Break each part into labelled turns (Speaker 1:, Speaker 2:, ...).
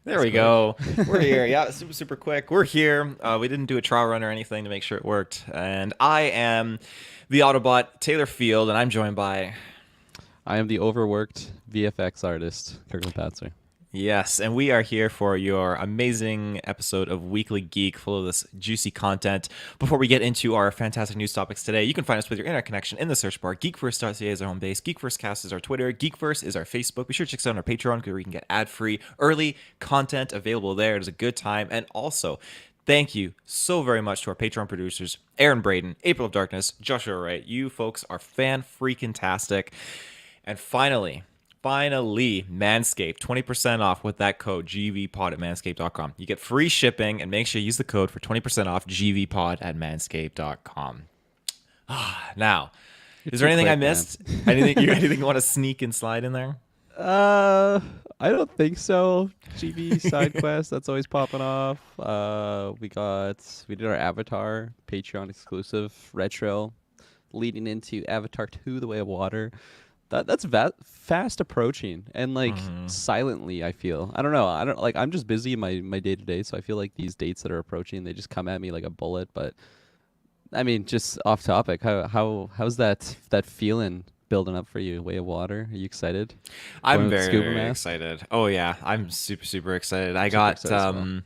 Speaker 1: There we go. We're here. Yeah, super quick. We're here. We didn't do a trial run or anything to make sure it worked. And I am the Autobot Taylor Field, and I'm joined by
Speaker 2: I am the overworked VFX artist, Kirklin.
Speaker 1: yes, and we are here for your amazing episode of Weekly Geek, full of this juicy content. Before we get into our fantastic news topics today, you can find us with your internet connection in the search bar. GeekVerse.ca is our home base. GeekVerseCast is our Twitter. GeekVerse is our Facebook. Be sure to check us out on our Patreon where you can get ad-free, early content available there. It is a good time. And also, thank you so very much to our Patreon producers, Aaron Braden, April of Darkness, Joshua Wright. You folks are fan-freaking-tastic. And finally, Manscaped, 20% off with that code GVPOD at manscaped.com. You get free shipping, and make sure you use the code for 20% off GVPOD at manscaped.com. Now, is there anything I missed? Anything you want to sneak and slide in there?
Speaker 2: I don't think so. GB side quest, that's always popping off. We did our Avatar Patreon exclusive retro, leading into Avatar 2: The Way of Water. That's fast approaching, and silently, I feel. I don't know. I'm just busy in my day to day, so I feel like these dates that are approaching, they just come at me like a bullet. But I mean, just off topic, how's that feeling building up for you? Way of Water? Are you excited?
Speaker 1: I'm
Speaker 2: Going with the
Speaker 1: very,
Speaker 2: scuba
Speaker 1: very
Speaker 2: mask?
Speaker 1: excited. Oh yeah, I'm super excited. I
Speaker 2: Super
Speaker 1: got
Speaker 2: excited as well.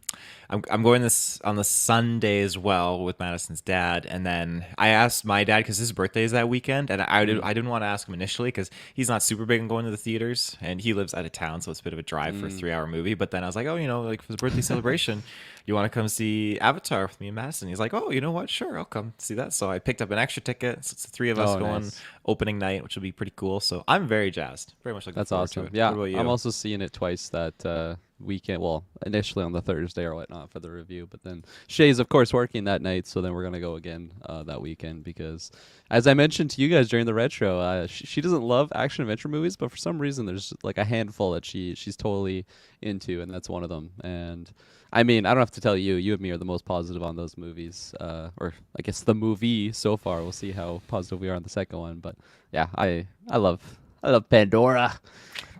Speaker 1: I'm going this on the Sunday as well with Madison's dad, and then I asked my dad because his birthday is that weekend, and I didn't want to ask him initially because he's not super big on going to the theaters, and he lives out of town, so it's a bit of a drive for a 3 hour movie. But then I was like, oh, like for the birthday celebration, you want to come see Avatar with me and Madison? He's like, oh, you know what? Sure, I'll come see that. So I picked up an extra ticket. So it's the three of us
Speaker 2: Oh,
Speaker 1: going
Speaker 2: nice.
Speaker 1: opening night, which will be pretty cool. So I'm very jazzed. Very much looking
Speaker 2: That's
Speaker 1: forward to
Speaker 2: awesome.
Speaker 1: it. What
Speaker 2: Yeah,
Speaker 1: about
Speaker 2: I'm
Speaker 1: you?
Speaker 2: also seeing it twice that weekend. Well, initially on the Thursday or whatnot for the review, but then Shay's of course working that night, so then we're gonna go again that weekend because, as I mentioned to you guys during the retro, she doesn't love action adventure movies, but for some reason there's like a handful that she's totally into, and that's one of them. And I mean, I don't have to tell you, you and me are the most positive on those movies, or I guess the movie so far. We'll see how positive we are on the second one, but yeah, I love Pandora.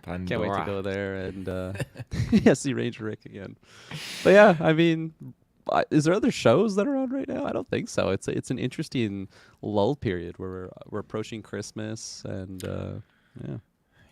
Speaker 2: Can't wait to
Speaker 1: Pandora.
Speaker 2: go there and yeah, see Ranger Rick again. But yeah, I mean, is there other shows that are on right now? I don't think so. It's an interesting lull period where we're approaching Christmas and yeah.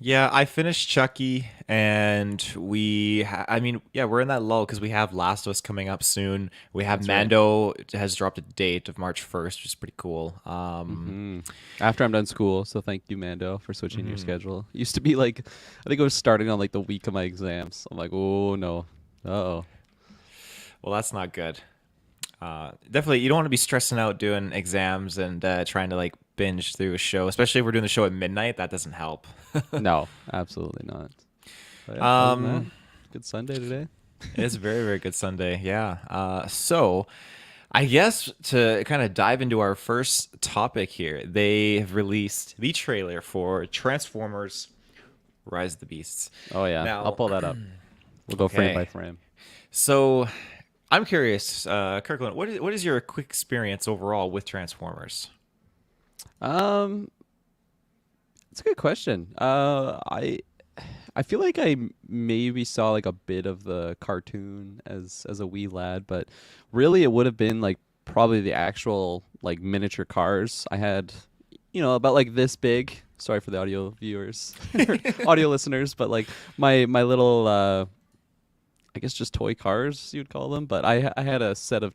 Speaker 1: Yeah, I finished Chucky, and I mean, yeah, we're in that lull because we have Last of Us coming up soon. We have
Speaker 2: That's right.
Speaker 1: Mando has dropped a date of March 1st, which is pretty cool.
Speaker 2: After I'm done school, so thank you, Mando, for switching your
Speaker 1: Mhm.
Speaker 2: schedule. Used to be like, I think it was starting on like the week of my exams. I'm like, oh no, oh.
Speaker 1: Well, that's not good. Definitely, you don't want to be stressing out doing exams and trying to like binge through a show, especially if we're doing the show at midnight. That doesn't help.
Speaker 2: No, absolutely not. But yeah, other than that,
Speaker 1: Um,
Speaker 2: good Sunday today.
Speaker 1: it's a very, very good Sunday. Yeah. So I guess to kind of dive into our first topic here, they have released the trailer for Transformers Rise of the Beasts.
Speaker 2: Oh yeah, I'll
Speaker 1: Now,
Speaker 2: pull that up. We'll go frame by
Speaker 1: okay.
Speaker 2: frame.
Speaker 1: So I'm curious, Kirkland, what is your quick experience overall with Transformers?
Speaker 2: Um, it's a good question. I feel like maybe saw like a bit of the cartoon as a wee lad, but really it would have been like probably the actual like miniature cars. I had, about like this big. Sorry for the audio viewers, audio listeners, but like my little I guess just toy cars you'd call them. But I had a set of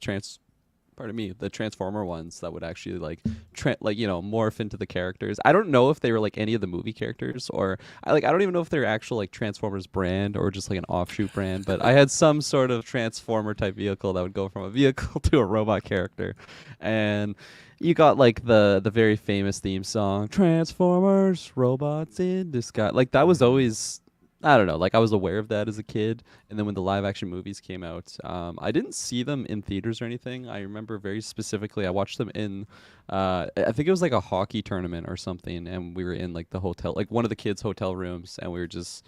Speaker 2: pardon me, the Transformer ones that would actually like morph into the characters. I don't know if they were like any of the movie characters, or I don't even know if they're actual like Transformers brand or just like an offshoot brand, but I had some sort of Transformer type vehicle that would go from a vehicle to a robot character. And you got like the very famous theme song, Transformers, Robots in Disguise. Like that was
Speaker 1: Hmm.
Speaker 2: always, I don't know. Like I was aware of that as a kid, and then when the live action movies came out, I didn't see them in theaters or anything. I remember very specifically, I watched them in, I think it was like a hockey tournament or something, and we were in like the hotel, like one of the kids' hotel rooms, and we were just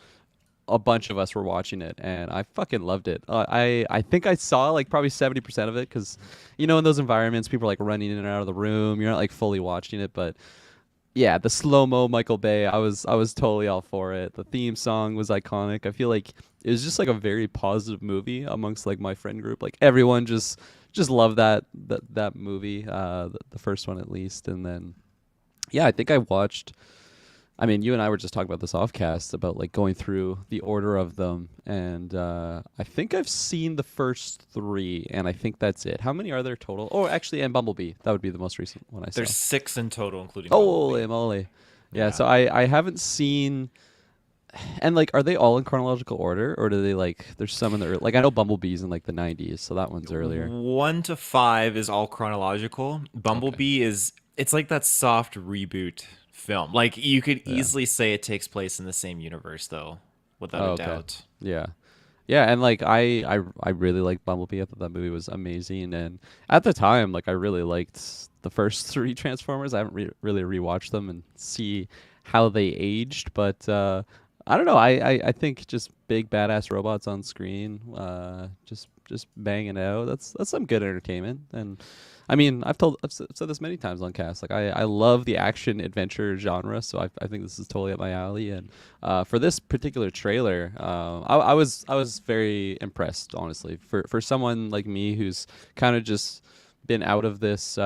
Speaker 2: a bunch of us were watching it, and I fucking loved it. I think I saw like probably 70% of it because, in those environments, people are like running in and out of the room. You're not like fully watching it, but yeah, the slow-mo Michael Bay, I was totally all for it. The theme song was iconic. I feel like it was just like a very positive movie amongst like my friend group. Like everyone just loved that movie, the first one at least. And then yeah, I think I watched. I mean, you and I were just talking about this offcast about like going through the order of them, and I think I've seen the first three, and I think that's it. How many are there total? Oh, actually, and Bumblebee. That would be the most recent one I saw.
Speaker 1: There's 6 in total, including Bumblebee.
Speaker 2: Holy moly! Yeah,
Speaker 1: Yeah.
Speaker 2: so I haven't seen. And like, are they all in chronological order, or do they like? There's some in the like. I know Bumblebee's in like the '90s, so that one's earlier.
Speaker 1: 1 to 5 is all chronological.
Speaker 2: Okay.
Speaker 1: Bumblebee is it's like that soft reboot film. Like you could
Speaker 2: Yeah.
Speaker 1: easily say it takes place in the same universe though, without a
Speaker 2: Oh, okay.
Speaker 1: doubt.
Speaker 2: Yeah. Yeah, and like I really liked Bumblebee. I thought that movie was amazing, and at the time, like I really liked the first three Transformers. I haven't really rewatched them and see how they aged, but I don't know. I think just big badass robots on screen, just banging out. That's some good entertainment, and I mean I've said this many times on cast. Like I love the action adventure genre, so I think this is totally up my alley. And for this particular trailer, I was very impressed, honestly. For someone like me who's kind of just been out of this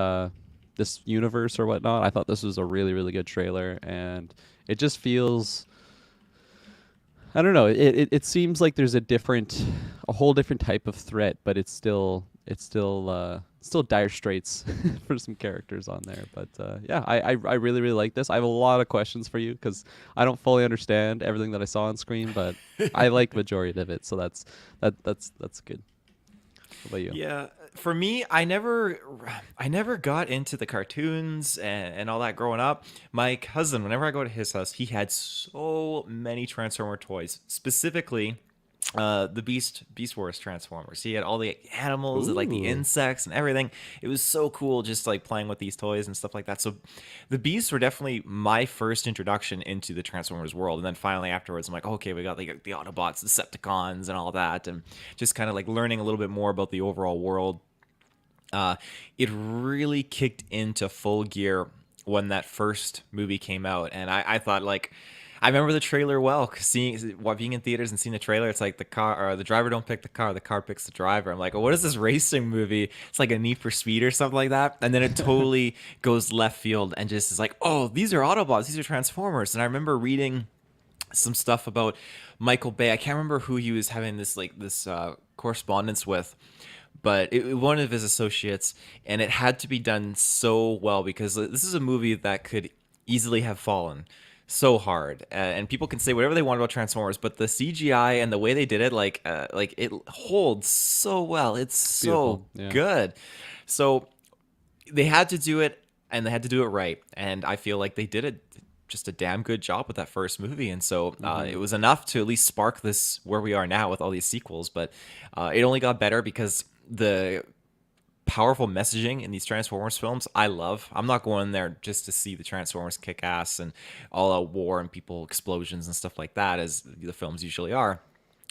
Speaker 2: universe or whatnot, I thought this was a really good trailer, and it just feels. I don't know. It seems like there's a whole different type of threat, but it's still dire straits for some characters on there. But yeah, I really like this. I have a lot of questions for you because I don't fully understand everything that I saw on screen, but I like majority of it, so that's good. What about you?
Speaker 1: Yeah, for me, I never got into the cartoons and all that growing up. My cousin, whenever I go to his house, he had so many Transformer toys, specifically the Beast Wars Transformers. He had all the animals and like the
Speaker 2: Ooh.
Speaker 1: insects and everything. It was so cool just like playing with these toys and stuff like that. So the Beasts were definitely my first introduction into the Transformers world. And then finally afterwards, I'm like, okay, we got like the Autobots, the Decepticons, and all that, and just kind of like learning a little bit more about the overall world. uh, it really kicked into full gear when that first movie came out, and I thought like I remember the trailer well, 'cause being in theaters and seeing the trailer. It's like the driver don't pick the car picks the driver. I'm like, oh, what is this racing movie? It's like a Need for Speed or something like that. And then it totally goes left field and just is like, oh, these are Autobots, these are Transformers. And I remember reading some stuff about Michael Bay. I can't remember who he was having this correspondence with, but one of his associates, and it had to be done so well because this is a movie that could easily have fallen so hard. And people can say whatever they want about Transformers, but the CGI and the way they did it, like it holds so well. It's
Speaker 2: It's beautiful.
Speaker 1: so
Speaker 2: Yeah.
Speaker 1: good. So they had to do it, and they had to do it right, and I feel like they did it just a damn good job with that first movie. And so it
Speaker 2: Hmm.
Speaker 1: was enough to at least spark this where we are now with all these sequels. But it only got better because the powerful messaging in these Transformers films I love. I'm not going there just to see the Transformers kick ass and all out war and people explosions and stuff like that, as the films usually are.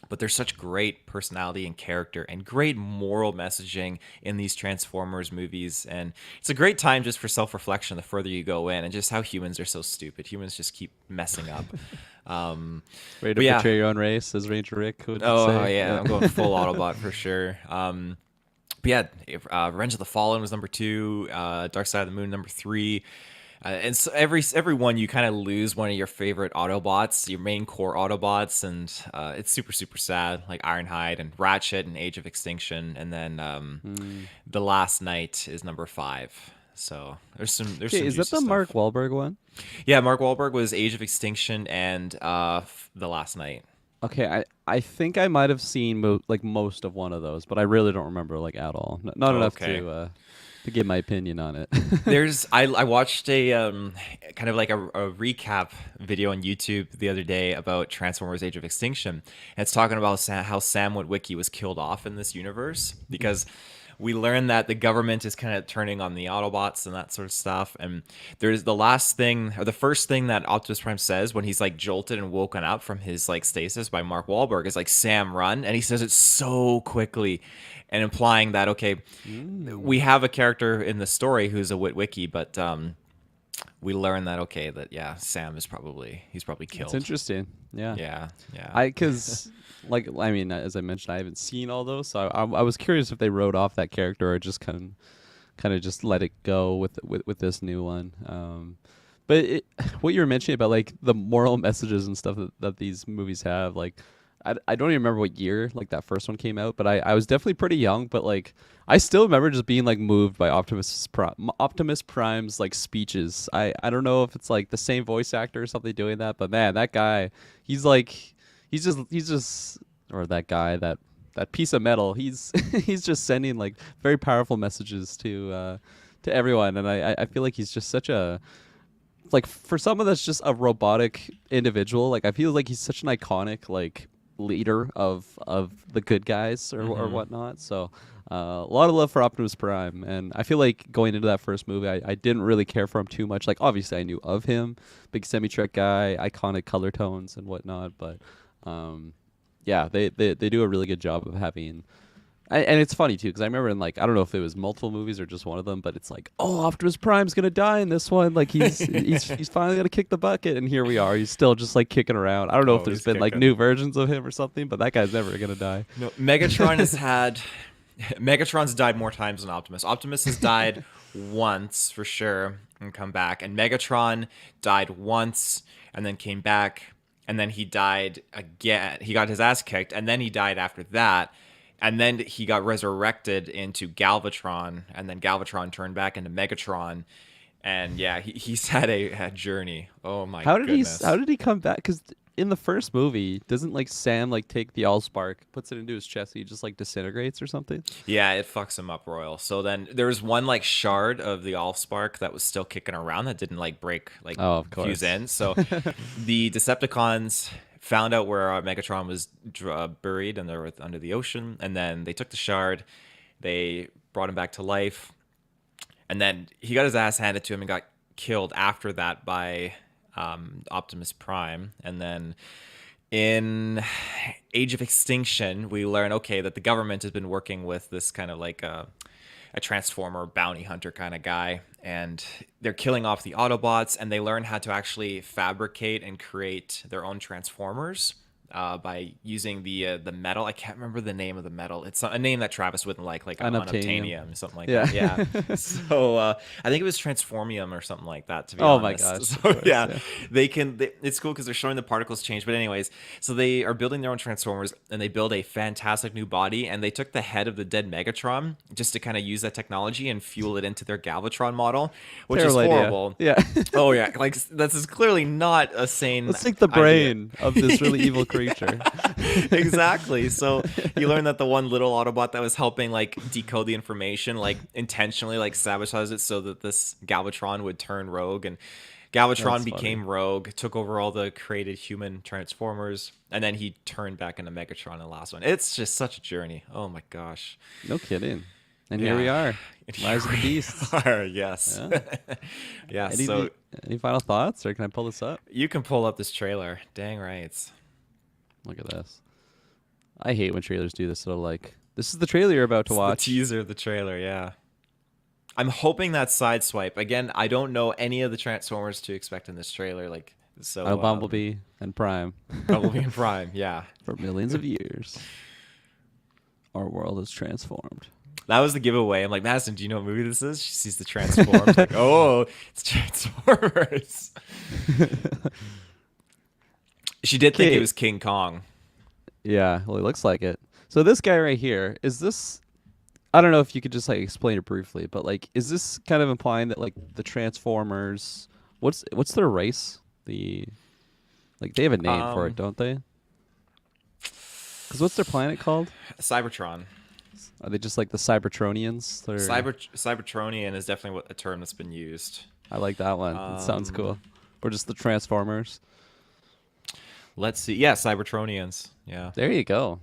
Speaker 1: But there's such great personality and character and great moral messaging in these Transformers movies. And it's a great time just for self reflection the further you go in, and just how humans are so stupid. Humans just keep messing up. Um,
Speaker 2: Ready to
Speaker 1: but yeah.
Speaker 2: portray your own race, as Ranger Rick would
Speaker 1: Oh,
Speaker 2: say.
Speaker 1: yeah.
Speaker 2: Yeah.
Speaker 1: I'm going full Autobot for sure. But yeah, Revenge of the Fallen was number 2. Dark Side of the Moon, number 3. And so every one you kind of lose one of your favorite Autobots, your main core Autobots, and it's super sad. Like Ironhide and Ratchet and Age of Extinction, and then
Speaker 2: Hmm.
Speaker 1: The Last Night is number 5. So there's
Speaker 2: Okay,
Speaker 1: some
Speaker 2: is that
Speaker 1: juicy
Speaker 2: the Mark
Speaker 1: stuff.
Speaker 2: Wahlberg one?
Speaker 1: Yeah, Mark Wahlberg was Age of Extinction and The Last Night.
Speaker 2: Okay, I think I might have seen like most of one of those, but I really don't remember like at all. Not enough
Speaker 1: Okay.
Speaker 2: to give my opinion on it.
Speaker 1: I watched a kind of like a recap video on YouTube the other day about Transformers: Age of Extinction, and it's talking about how Sam Witwicky was killed off in this universe because we learned that the government is kind of turning on the Autobots and that sort of stuff. And there's the last thing, or the first thing that Optimus Prime says when he's like jolted and woken up from his like stasis by Mark Wahlberg is like, "Sam, run!" And he says it so quickly, and implying that okay,
Speaker 2: Mm.
Speaker 1: we have a character in the story who's a Witwicky, but we learn that okay, that yeah, Sam is he's probably
Speaker 2: That's
Speaker 1: killed.
Speaker 2: interesting. Yeah.
Speaker 1: Yeah, yeah.
Speaker 2: Because, like, I mean, as I mentioned, I haven't seen all those, so I was curious if they wrote off that character or just kind of just let it go with this new one. But what you were mentioning about like the moral messages and stuff that these movies have, like, I don't even remember what year like that first one came out, but I was definitely pretty young, but like I still remember just being like moved by Optimus Prime's like speeches. I don't know if it's like the same voice actor or something doing that, but man, that guy, he's like he's just or that guy that piece of metal, he's he's just sending like very powerful messages to everyone, and I feel like he's just such a, like, for someone that's just a robotic individual, like I feel like he's such an iconic like leader of the good guys or
Speaker 1: Hmm.
Speaker 2: whatnot. So a lot of love for Optimus Prime, and I feel like going into that first movie, I didn't really care for him too much. Like obviously I knew of him, big semi-truck guy, iconic color tones and whatnot, but yeah, they do a really good job of having. And it's funny too, because I remember in like I don't know if it was multiple movies or just one of them, but it's like, oh, Optimus Prime's gonna die in this one. Like he's finally gonna kick the bucket, and here we are. He's still just like kicking around. I don't know if
Speaker 1: Oh,
Speaker 2: there's
Speaker 1: he's
Speaker 2: been like
Speaker 1: kicking.
Speaker 2: new versions of him or something, but that guy's never gonna die.
Speaker 1: No, Megatron has had Megatron's died more times than Optimus. Optimus has died once for sure and come back, and Megatron died once and then came back, and then he died again. He got his ass kicked, and then he died after that. And then he got resurrected into Galvatron, and then Galvatron turned back into Megatron. And yeah, he's had a journey. Oh my
Speaker 2: How
Speaker 1: goodness.
Speaker 2: did he come back? Because in the first movie, doesn't like Sam like take the Allspark, puts it into his chest, and he just like disintegrates or something?
Speaker 1: Yeah, it fucks him up royal. So then there was one like shard of the Allspark that was still kicking around that didn't like break, like
Speaker 2: Oh, of
Speaker 1: fuse
Speaker 2: course.
Speaker 1: in. So the Decepticons found out where Megatron was buried and they were under the ocean, and then they took the shard, they brought him back to life, and then he got his ass handed to him and got killed after that by Optimus Prime, and then in Age of Extinction, we learn okay that the government has been working with this kind of like a transformer bounty hunter kind of guy, and they're killing off the Autobots, and they learn how to actually fabricate and create their own transformers. By using the metal, I can't remember the name of the metal. It's a name that Travis wouldn't like
Speaker 2: Unobtainium.
Speaker 1: unobtainium, something like
Speaker 2: Yeah.
Speaker 1: that. Yeah. So I think it was transformium or something like that. To be
Speaker 2: Oh my
Speaker 1: honest,
Speaker 2: gosh, of
Speaker 1: so
Speaker 2: course.
Speaker 1: yeah,
Speaker 2: Yeah.
Speaker 1: it's cool because they're showing the particles change. But anyways, so they are building their own transformers, and they build a fantastic new body. And they took the head of the dead Megatron just to kind of use that technology and fuel it into their Galvatron model, which is
Speaker 2: Terrible idea.
Speaker 1: horrible.
Speaker 2: Yeah.
Speaker 1: Oh yeah, like this is clearly not a sane
Speaker 2: Let's take the
Speaker 1: idea.
Speaker 2: brain of this really evil creature.
Speaker 1: Exactly. So you learn that the one little Autobot that was helping like decode the information, like intentionally like sabotage it so that this Galvatron would turn rogue, and Galvatron
Speaker 2: That's funny.
Speaker 1: became rogue, took over all the created human transformers, and then he turned back into Megatron in the last one. It's just such a journey. Oh my gosh.
Speaker 2: No kidding. And here we
Speaker 1: Yeah.
Speaker 2: are.
Speaker 1: And
Speaker 2: Rise of the
Speaker 1: here we
Speaker 2: Beasts.
Speaker 1: are. Yes.
Speaker 2: Yeah.
Speaker 1: Yeah.
Speaker 2: Any
Speaker 1: So
Speaker 2: any final thoughts, or can I pull this up?
Speaker 1: you can pull up this trailer. Dang right.
Speaker 2: Look at this. I hate when trailers do this. So like, this is the trailer you're about to
Speaker 1: It's the
Speaker 2: watch.
Speaker 1: teaser of the trailer. Yeah. I'm hoping that sideswipe. Again, I don't know any of the Transformers to expect in this trailer. Like, so,
Speaker 2: Bumblebee and Prime.
Speaker 1: Bumblebee and Prime. Yeah.
Speaker 2: For millions of years, our world is transformed.
Speaker 1: That was the giveaway. I'm like, Madison, do you know what movie this is? She sees the Transformers. Like, oh, it's Transformers. She did think it
Speaker 2: Okay.
Speaker 1: was King Kong.
Speaker 2: Yeah. Well, it looks like it. So this guy right here, is this? I don't know if you could just like explain it briefly, but like, is this kind of implying that like the Transformers? What's their race? The Like they have a name for it,
Speaker 1: Um,
Speaker 2: don't they? Because what's their planet called?
Speaker 1: Cybertron.
Speaker 2: Are they just like the Cybertronians?
Speaker 1: Cybertronian is definitely a term that's been used.
Speaker 2: I like that one. It sounds
Speaker 1: Um,
Speaker 2: cool. Or just the Transformers.
Speaker 1: let's see. Yeah, Cybertronians. Yeah.
Speaker 2: There you go.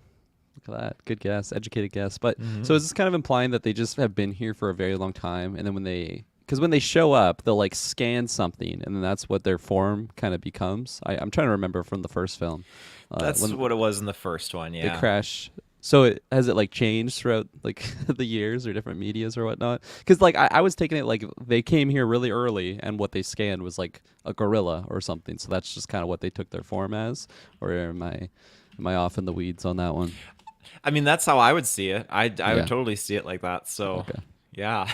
Speaker 2: Look at that. Good guess. Educated guess. But so
Speaker 1: Hmm.
Speaker 2: is this kind of implying that they just have been here for a very long time, and then because when they show up, they'll like scan something, and then that's what their form kind of becomes. I'm trying to remember from the first film.
Speaker 1: That's
Speaker 2: When
Speaker 1: what it was in the first one.
Speaker 2: they
Speaker 1: Yeah.
Speaker 2: crash. Has it like changed throughout like the years or different medias or whatnot? Because like I was taking it like they came here really early and what they scanned was like a gorilla or something. So that's just kind of what they took their form as. Or am I off in the weeds on that one?
Speaker 1: I mean, that's how I would see it. I would
Speaker 2: Yeah.
Speaker 1: totally see it like that. So,
Speaker 2: Okay.
Speaker 1: yeah,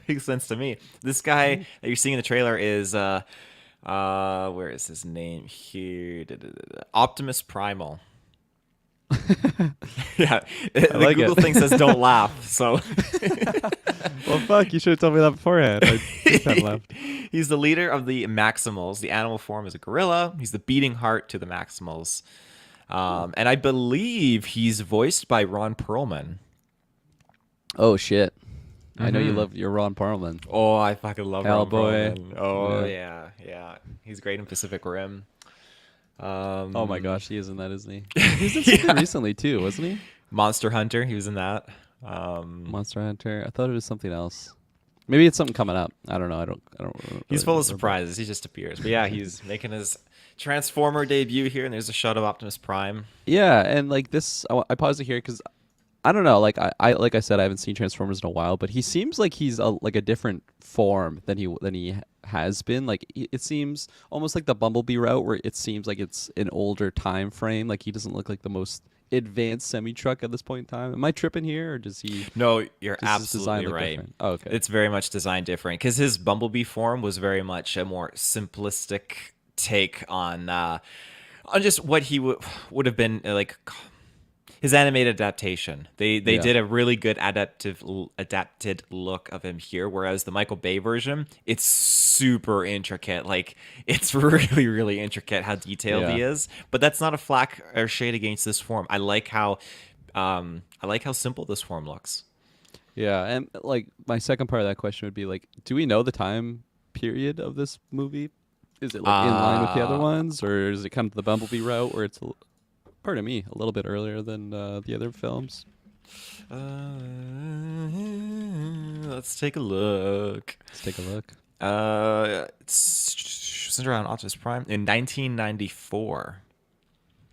Speaker 1: makes sense to me. This guy
Speaker 2: Cool.
Speaker 1: that you're seeing in the trailer is where is his name here? Optimus Primal. Yeah,
Speaker 2: I
Speaker 1: the
Speaker 2: like
Speaker 1: Google
Speaker 2: it.
Speaker 1: thing says don't laugh. So
Speaker 2: Well, fuck! You should have told me that beforehand. I just had left.
Speaker 1: he's the leader of the Maximals. The animal form is a gorilla. He's the beating heart to the Maximals. And I believe he's voiced by Ron Perlman.
Speaker 2: Oh shit! I know you
Speaker 1: Mhm.
Speaker 2: love your Ron Perlman.
Speaker 1: Oh, I fucking love Ron
Speaker 2: Hellboy.
Speaker 1: Perlman. Oh,
Speaker 2: Yeah.
Speaker 1: yeah, yeah. He's great in Pacific Rim.
Speaker 2: Oh my
Speaker 1: Um,
Speaker 2: gosh, he is in that, isn't he? He was in something
Speaker 1: yeah.
Speaker 2: recently too, wasn't he?
Speaker 1: Monster Hunter, he was in that.
Speaker 2: Monster Hunter. I thought it was something else. Maybe it's something coming up. I don't know. I don't
Speaker 1: He's
Speaker 2: really
Speaker 1: full of
Speaker 2: remember.
Speaker 1: surprises. He just appears. But yeah, he's making his Transformer debut here, and there's a shot of Optimus Prime.
Speaker 2: Yeah, and like this, I paused it here because I don't know. Like like I said, I haven't seen Transformers in a while, but he seems like he's like a different form than he has been. Like it seems almost like the Bumblebee route, where it seems like it's an older time frame. Like he doesn't look like the most advanced semi truck at this point in time. Am I tripping here, or
Speaker 1: No, you're
Speaker 2: does his design
Speaker 1: absolutely
Speaker 2: look
Speaker 1: right.
Speaker 2: different? Oh, okay.
Speaker 1: It's very much designed different because his Bumblebee form was very much a more simplistic take on just what he would have been like his animated adaptation. They
Speaker 2: Yeah.
Speaker 1: did a really good adapted look of him here, whereas the Michael Bay version, it's super intricate. Like it's really intricate how detailed
Speaker 2: Yeah.
Speaker 1: he is. But that's not a flack or shade against this form. I like how simple this form looks.
Speaker 2: Yeah, and like my second part of that question would be like, do we know the time period of this movie? Is it like in line with the other
Speaker 1: Uh,
Speaker 2: ones, or is it kind of the Bumblebee route, where it's, pardon me, a little bit earlier than the other films?
Speaker 1: uh, let's take a look.
Speaker 2: Let's take a look.
Speaker 1: It's centered around Optimus Prime in 1994.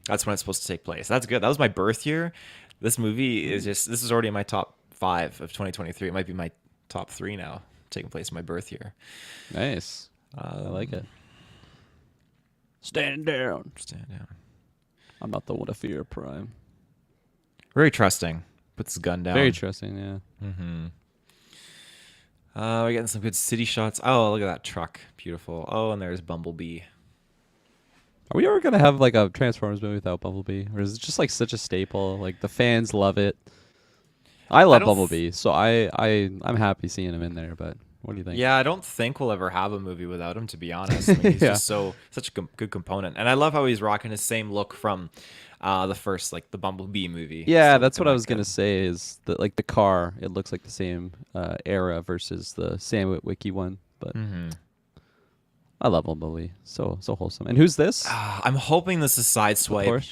Speaker 1: That's when it's supposed to take place. That's good. That was my birth year. This movie is just, this is already in my top 5 of 2023. It might be my top 3 now, taking place in my birth year.
Speaker 2: Nice. I like it. Stand down.
Speaker 1: Stand down.
Speaker 2: I'm not the one to fear, Prime.
Speaker 1: Very trusting. Puts his gun down.
Speaker 2: Very trusting, yeah.
Speaker 1: Mm-hmm. We're getting some good city shots. Oh, look at that truck. Beautiful. Oh, and there's Bumblebee.
Speaker 2: Are we ever gonna have like a Transformers movie without Bumblebee, or is it just like such a staple? Like the fans love it. I love
Speaker 1: don't
Speaker 2: Bumblebee, so I'm happy seeing him in there. But what do you think?
Speaker 1: Yeah, I don't think we'll ever have a movie without him, to be honest. I mean, he's
Speaker 2: Yeah.
Speaker 1: just such a good component, and I love how he's rocking his same look from the first, like the Bumblebee movie.
Speaker 2: Yeah,
Speaker 1: Still
Speaker 2: that's
Speaker 1: looking
Speaker 2: what I
Speaker 1: that
Speaker 2: was gonna
Speaker 1: good.
Speaker 2: say. Is that like the car? It looks like the same era versus the Sam Witwicky one, but
Speaker 1: Mm-hmm.
Speaker 2: I love Bumblebee. So wholesome. And who's this?
Speaker 1: I'm hoping this is
Speaker 2: The
Speaker 1: Sideswipe.
Speaker 2: Porsche.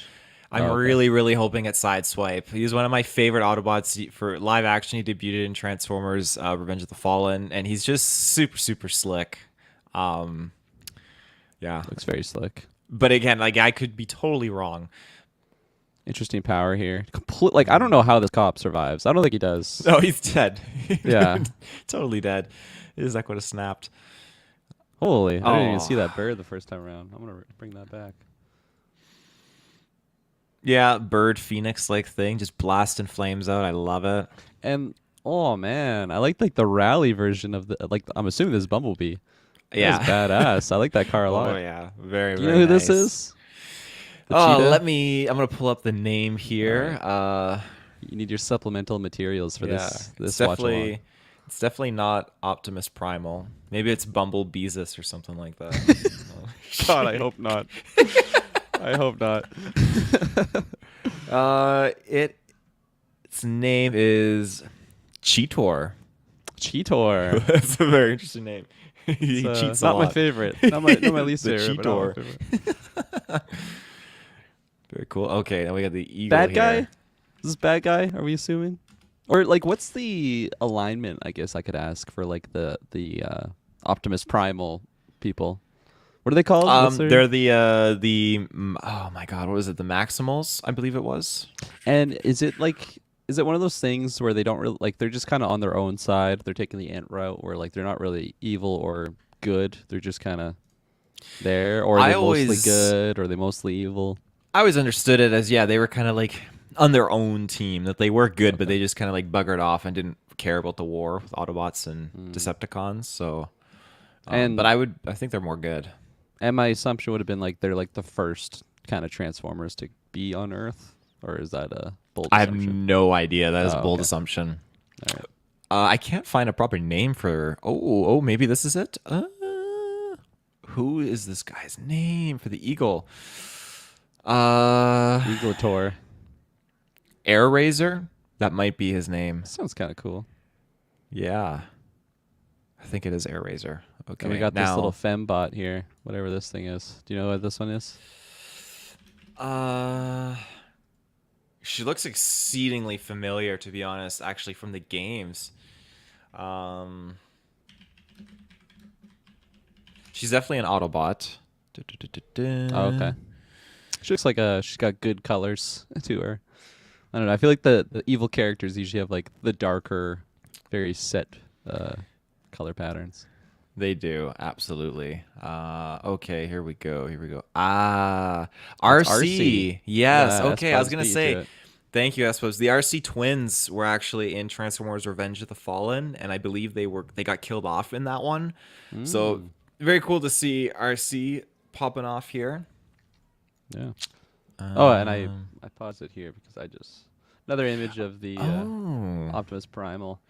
Speaker 1: I'm
Speaker 2: Oh, okay.
Speaker 1: really hoping it's Sideswipe. He's one of my favorite Autobots for live action. He debuted in Transformers: Revenge of the Fallen, and he's just super slick. Um, yeah,
Speaker 2: Looks very slick.
Speaker 1: but again, like I could be totally wrong.
Speaker 2: Interesting power here. Like I don't know how this cop survives. I don't think he does.
Speaker 1: No, he's dead.
Speaker 2: Yeah.
Speaker 1: Totally dead. His neck would have snapped.
Speaker 2: Holy! I didn't even
Speaker 1: Oh.
Speaker 2: see that bird the first time around. I'm gonna bring that back.
Speaker 1: Yeah, bird phoenix like thing, just blasting flames out. I love it.
Speaker 2: And oh man, I like the rally version of the like. I'm assuming this is Bumblebee.
Speaker 1: Yeah.
Speaker 2: That's badass. I like that car a lot.
Speaker 1: Oh yeah, very
Speaker 2: Do
Speaker 1: very.
Speaker 2: you know who this
Speaker 1: nice.
Speaker 2: is? The
Speaker 1: Oh,
Speaker 2: cheetah?
Speaker 1: I'm gonna pull up the name here.
Speaker 2: You need your supplemental materials for
Speaker 1: Yeah,
Speaker 2: this watch along.
Speaker 1: it's definitely not Optimus Primal. Maybe it's Bumble Beezus or something like that.
Speaker 2: God, I hope not. I hope not.
Speaker 1: Its name is Cheetor.
Speaker 2: Cheetor.
Speaker 1: That's a very interesting name. He
Speaker 2: It's,
Speaker 1: cheats a
Speaker 2: not my
Speaker 1: lot.
Speaker 2: favorite. Not my least
Speaker 1: The
Speaker 2: favorite. but not my
Speaker 1: Cheetor.
Speaker 2: favorite.
Speaker 1: Very cool. Okay, now we got the eagle
Speaker 2: Bad
Speaker 1: here.
Speaker 2: guy? Is this bad guy? Are we assuming? Or like, what's the alignment? I guess I could ask for like the Optimus Primal people. What are they called? What's their?
Speaker 1: They're oh my god, what was it? The Maximals, I believe it was.
Speaker 2: And is it one of those things where they don't really like they're just kind of on their own side? They're taking the ant route where like they're not really evil or good. They're just kind of there, or are
Speaker 1: I
Speaker 2: they mostly
Speaker 1: always
Speaker 2: good, or are they mostly evil?
Speaker 1: I always understood it as, yeah, they were kind of like on their own team, that they were good, but
Speaker 2: Okay.
Speaker 1: they just kind of like buggered off and didn't care about the war with Autobots and
Speaker 2: Mm.
Speaker 1: Decepticons. So, but
Speaker 2: And
Speaker 1: I think they're more good.
Speaker 2: my assumption would have been like they're like the first kind of Transformers to be on Earth, or is that a bold
Speaker 1: I have
Speaker 2: assumption?
Speaker 1: no idea. That is a
Speaker 2: Oh,
Speaker 1: bold
Speaker 2: okay.
Speaker 1: assumption.
Speaker 2: All right.
Speaker 1: I can't find a proper name for. Oh, maybe this is it. Who is this guy's name for the Eagle? Uh,
Speaker 2: Eagletor.
Speaker 1: Air Razor. That might be his name.
Speaker 2: Sounds kind of cool.
Speaker 1: Yeah, I think it is Air Razor. Okay,
Speaker 2: And we got this
Speaker 1: now,
Speaker 2: little fembot here, whatever this thing is. Do you know what this one is?
Speaker 1: uh, she looks exceedingly familiar, to be honest. Actually, from the games. Um, she's definitely an Autobot.
Speaker 2: Oh, okay. She looks like she's got good colors to her. I don't know. I feel like the evil characters usually have like the darker, very set color patterns.
Speaker 1: They do, absolutely. Okay, here we go.
Speaker 2: That's
Speaker 1: RC.
Speaker 2: RC.
Speaker 1: Yes.
Speaker 2: Yeah,
Speaker 1: Okay, I was
Speaker 2: Espos
Speaker 1: gonna
Speaker 2: beat you to
Speaker 1: say.
Speaker 2: it.
Speaker 1: Thank you, I suppose. The RC twins were actually in Transformers: Revenge of the Fallen, and I believe they got killed off in that one. So
Speaker 2: Mm,
Speaker 1: very cool to see RC popping off here.
Speaker 2: yeah. Oh, and
Speaker 1: Um,
Speaker 2: I paused it here because I just another image of the
Speaker 1: oh,
Speaker 2: Optimus Primal.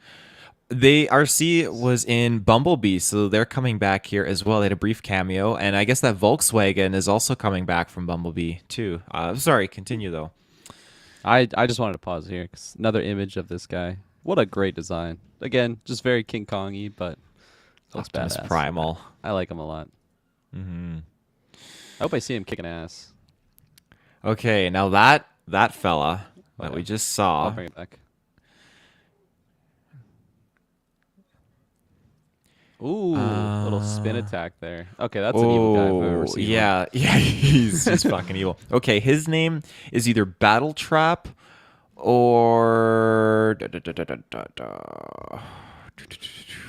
Speaker 1: they RC was in Bumblebee, so they're coming back here as well. They had a brief cameo, and I guess that Volkswagen is also coming back from Bumblebee too. Sorry, continue though.
Speaker 2: I just wanted to pause here 'cause another image of this guy. What a great design. Again, just very King Kong-y, but looks
Speaker 1: Optimus
Speaker 2: badass.
Speaker 1: Primal.
Speaker 2: I like him a lot.
Speaker 1: Hmm.
Speaker 2: I hope I see him kicking ass.
Speaker 1: Okay, now that fella
Speaker 2: Oh,
Speaker 1: that
Speaker 2: yeah.
Speaker 1: we just
Speaker 2: I'll
Speaker 1: saw.
Speaker 2: bring it back. Ooh, little spin
Speaker 1: Uh,
Speaker 2: attack there. Okay, that's an evil guy if I've ever seen one.
Speaker 1: yeah, yeah, he's fucking evil. Okay, his name is either Battle Trap or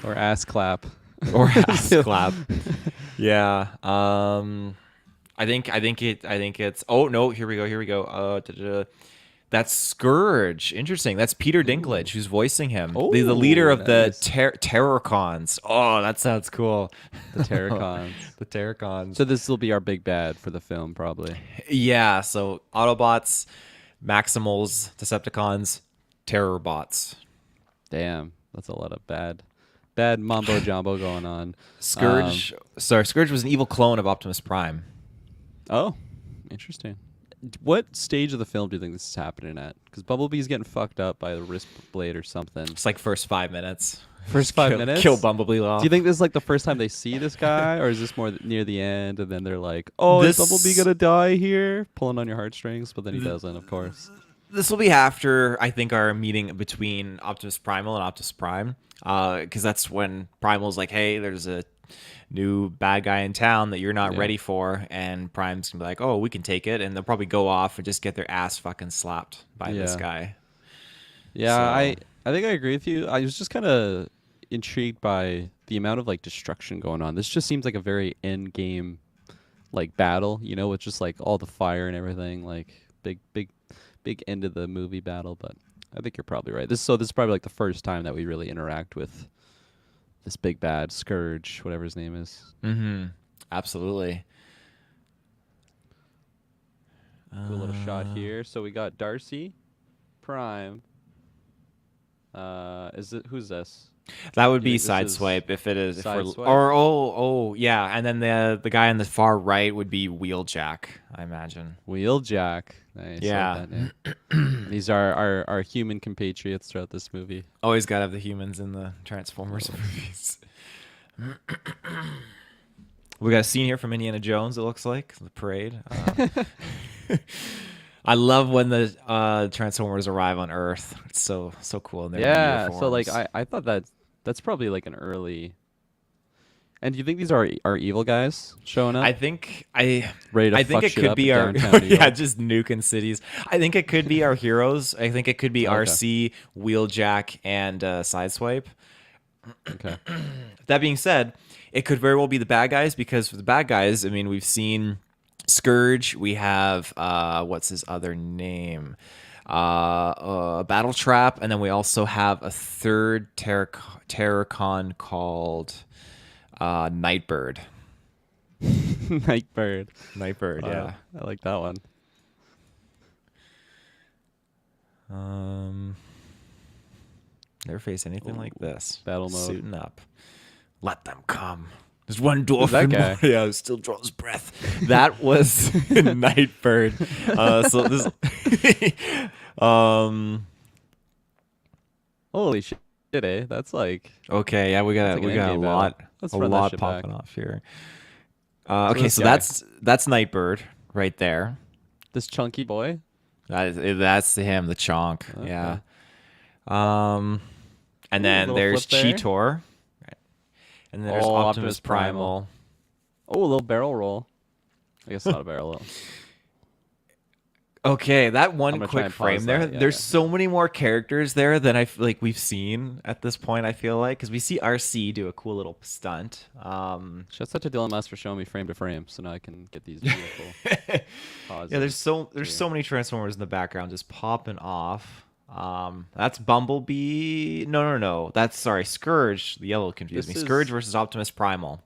Speaker 2: Or ass clap.
Speaker 1: or Ass Clap. Yeah. I think it's. Oh no! Here we go. That's Scourge. Interesting. That's Peter
Speaker 2: Ooh.
Speaker 1: Dinklage who's voicing him. The leader
Speaker 2: Oh,
Speaker 1: of the
Speaker 2: nice.
Speaker 1: Terrorcons. Oh, that sounds cool.
Speaker 2: The Terracons.
Speaker 1: The Terrorcons.
Speaker 2: So this will be our big bad for the film, probably.
Speaker 1: Yeah. So Autobots, Maximals, Decepticons, Terror bots.
Speaker 2: Damn, that's a lot of bad mumbo jumbo going on.
Speaker 1: Scourge. Sorry, Scourge was an evil clone of Optimus Prime.
Speaker 2: Oh, interesting. What stage of the film do you think this is happening at? Because Bumblebee's getting fucked up by the wrist blade or something.
Speaker 1: It's like first 5 minutes.
Speaker 2: First 5 minutes?
Speaker 1: Kill Bumblebee off.
Speaker 2: Do you think this is like the first time they see this guy, or is this more near the end, and then they're like, "Oh, is
Speaker 1: This-
Speaker 2: Bumblebee gonna die here?" Pulling on your heartstrings, but then he doesn't, of course.
Speaker 1: This will be after, I think, our meeting between Optimus Primal and Optimus Prime, because that's when Primal's like, "Hey, there's a new bad guy in town that you're not
Speaker 2: Yeah.
Speaker 1: ready for," and Prime's gonna be like, "Oh, we can take it," and they'll probably go off and just get their ass fucking slapped by this
Speaker 2: Yeah.
Speaker 1: guy.
Speaker 2: Yeah,
Speaker 1: So-
Speaker 2: I think I agree with you. I was just kind of intrigued by the amount of like destruction going on. This just seems like a very end game like battle, you know, with just like all the fire and everything, like big end of the movie battle, but I think you're probably right. This is probably like the first time that we really interact with this big bad Scourge, whatever his name is.
Speaker 1: Mm-hmm. Absolutely.
Speaker 2: Do a little shot here. So we got Darcy, Prime. Is it who's this?
Speaker 1: That would
Speaker 2: Do you
Speaker 1: be
Speaker 2: think this is
Speaker 1: Sideswipe if it is. If we're,
Speaker 2: Sideswipe?
Speaker 1: or yeah, and then the guy on the far right would be Wheeljack, I imagine.
Speaker 2: Wheeljack. Nice. I
Speaker 1: Yeah.
Speaker 2: like that name. These are our human compatriots throughout this movie.
Speaker 1: Always gotta have the humans in the Transformers movies. We got a scene here from Indiana Jones. It looks like the parade. I love when the Transformers arrive on Earth. It's so cool. In their
Speaker 2: Yeah. So
Speaker 1: uniforms.
Speaker 2: like I thought that's probably like an early. And do you think these are evil guys showing up,
Speaker 1: I think I
Speaker 2: ready to
Speaker 1: I think
Speaker 2: fuck
Speaker 1: it
Speaker 2: shit
Speaker 1: could
Speaker 2: up
Speaker 1: be
Speaker 2: in
Speaker 1: our
Speaker 2: downtown New
Speaker 1: yeah,
Speaker 2: York?
Speaker 1: just nuking cities. I think it could be our heroes. I think it could be
Speaker 2: Okay.
Speaker 1: RC, Wheeljack, and Sideswipe.
Speaker 2: Okay.
Speaker 1: That being said, it could very well be the bad guys because for the bad guys, I mean, we've seen Scourge. We have what's his other name? Battle Trap, and then we also have a third Terracon called Nightbird.
Speaker 2: Nightbird.
Speaker 1: Nightbird, yeah.
Speaker 2: I like that one.
Speaker 1: Um, never faced anything like this.
Speaker 2: Battle mode.
Speaker 1: Suiting up. Let them come. There's one
Speaker 2: Who's
Speaker 1: dwarf
Speaker 2: that
Speaker 1: in
Speaker 2: guy?
Speaker 1: Moria who still draws breath. That was Nightbird. So this,
Speaker 2: Holy shit, eh? That's like
Speaker 1: okay, yeah, we got
Speaker 2: like
Speaker 1: we
Speaker 2: an
Speaker 1: got a
Speaker 2: endgame battle.
Speaker 1: lot,
Speaker 2: Let's
Speaker 1: a
Speaker 2: run that
Speaker 1: lot
Speaker 2: shit
Speaker 1: popping
Speaker 2: back.
Speaker 1: off here.
Speaker 2: So
Speaker 1: Okay,
Speaker 2: this
Speaker 1: so
Speaker 2: guy.
Speaker 1: that's Nightbird right there.
Speaker 2: This chunky boy.
Speaker 1: That's him, the chonk.
Speaker 2: Okay.
Speaker 1: Yeah. Um, and
Speaker 2: Ooh,
Speaker 1: then
Speaker 2: little
Speaker 1: there's
Speaker 2: flip there.
Speaker 1: Cheetor. And then there's
Speaker 2: Oh,
Speaker 1: Optimus
Speaker 2: Optimus Primal.
Speaker 1: Primal.
Speaker 2: Oh, a little barrel roll. I guess not a barrel roll.
Speaker 1: Okay, that
Speaker 2: I'm
Speaker 1: one
Speaker 2: gonna try
Speaker 1: quick
Speaker 2: and
Speaker 1: frame
Speaker 2: pause
Speaker 1: there.
Speaker 2: that. Yeah,
Speaker 1: There's
Speaker 2: yeah.
Speaker 1: so many more characters there than like we've seen at this point. I feel like because we see RC do a cool little stunt.
Speaker 2: Shouts out to Dylan Musk for showing me frame to frame, so now I can get these beautiful pauses.
Speaker 1: Yeah, there's so
Speaker 2: too.
Speaker 1: many Transformers in the background just popping off. That's Bumblebee. No. That's sorry, Scourge. The yellow confused me.
Speaker 2: This
Speaker 1: Scourge
Speaker 2: is
Speaker 1: versus Optimus Primal.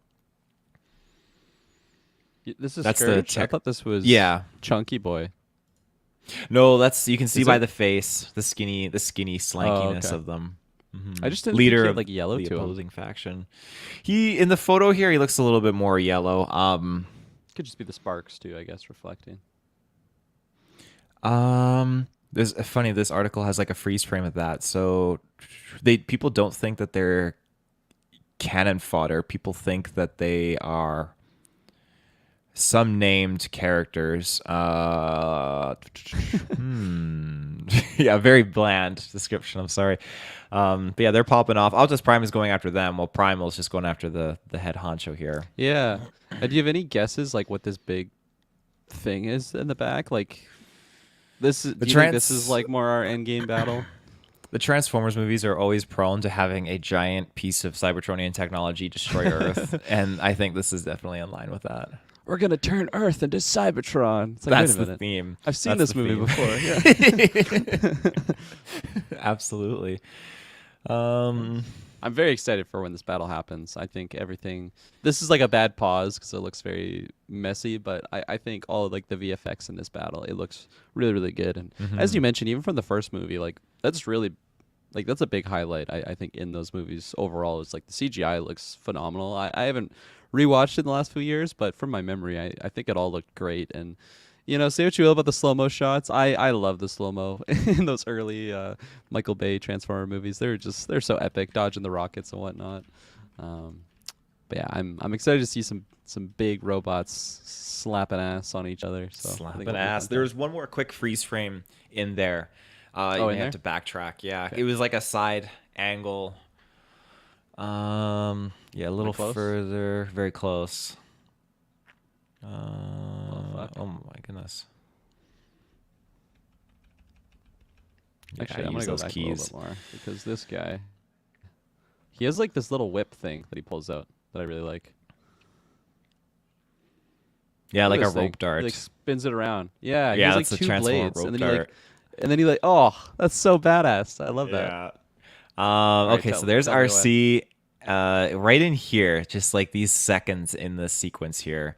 Speaker 2: this is
Speaker 1: That's the
Speaker 2: Scourge. I thought this was
Speaker 1: yeah.
Speaker 2: Chunky Boy.
Speaker 1: No, that's you can see
Speaker 2: Is
Speaker 1: by
Speaker 2: it?
Speaker 1: the face, the skinny slankiness
Speaker 2: Okay.
Speaker 1: of them.
Speaker 2: I just didn't think
Speaker 1: Leader
Speaker 2: he
Speaker 1: of
Speaker 2: had like yellow
Speaker 1: the
Speaker 2: to him.
Speaker 1: opposing faction. He in the photo here, he looks a little bit more yellow.
Speaker 2: Could just be the sparks too, I guess, reflecting.
Speaker 1: There's funny. This article has like a freeze frame of that, so people don't think that they're cannon fodder. People think that they are some named characters. Yeah, very bland description. I'm sorry. But yeah, they're popping off. Optimus Prime is going after them, while Primal's just going after the head honcho here.
Speaker 2: Yeah. Do you have any guesses like what this big thing is in the back? Like this is, do you think this is like more our end game battle?
Speaker 1: The Transformers movies are always prone to having a giant piece of Cybertronian technology destroy Earth, and I think this is definitely in line with that.
Speaker 2: We're gonna turn Earth into Cybertron. It's like,
Speaker 1: That's
Speaker 2: wait a
Speaker 1: the
Speaker 2: minute.
Speaker 1: theme.
Speaker 2: I've seen
Speaker 1: That's
Speaker 2: this
Speaker 1: the
Speaker 2: movie
Speaker 1: theme.
Speaker 2: before. Yeah.
Speaker 1: Absolutely.
Speaker 2: I'm very excited for when this battle happens. I think everything. This is like a bad pause because it looks very messy, but I think all of, like the VFX in this battle, it looks really really good. And as you mentioned, even from the first movie, like that's really, like that's a big highlight. I think in those movies overall is like the CGI looks phenomenal. I haven't rewatched it in the last few years, but from my memory, I think it all looked great. And you know, say what you will about the slow-mo shots. I love the slow-mo in those early Michael Bay Transformer movies. They're so epic, dodging the rockets and whatnot. But yeah, I'm excited to see some big robots slapping ass on each other. So I think
Speaker 1: Slapping
Speaker 2: it'll be
Speaker 1: ass.
Speaker 2: fun.
Speaker 1: There's one more quick freeze frame in there. You may
Speaker 2: in
Speaker 1: have to
Speaker 2: there?
Speaker 1: backtrack. Yeah,
Speaker 2: Okay.
Speaker 1: it was like a side angle. Yeah, a little
Speaker 2: close?
Speaker 1: further, very close.
Speaker 2: fuck.
Speaker 1: Oh my goodness.
Speaker 2: Actually,
Speaker 1: Yeah,
Speaker 2: I'm gonna
Speaker 1: use
Speaker 2: go
Speaker 1: those
Speaker 2: back a
Speaker 1: keys.
Speaker 2: little bit more because this guy, he has like this little whip thing that he pulls out that I really like.
Speaker 1: Yeah,
Speaker 2: Look
Speaker 1: like
Speaker 2: at
Speaker 1: a
Speaker 2: this thing.
Speaker 1: rope dart.
Speaker 2: He like spins it around. Yeah, he
Speaker 1: Yeah,
Speaker 2: has like
Speaker 1: that's the
Speaker 2: two
Speaker 1: Transformer
Speaker 2: blades,
Speaker 1: rope
Speaker 2: and then
Speaker 1: dart.
Speaker 2: he like, oh, that's so badass. I love that.
Speaker 1: Yeah.
Speaker 2: right,
Speaker 1: Okay,
Speaker 2: tell-
Speaker 1: so there's
Speaker 2: tell me what.
Speaker 1: RC right in here, just like these seconds in this sequence here.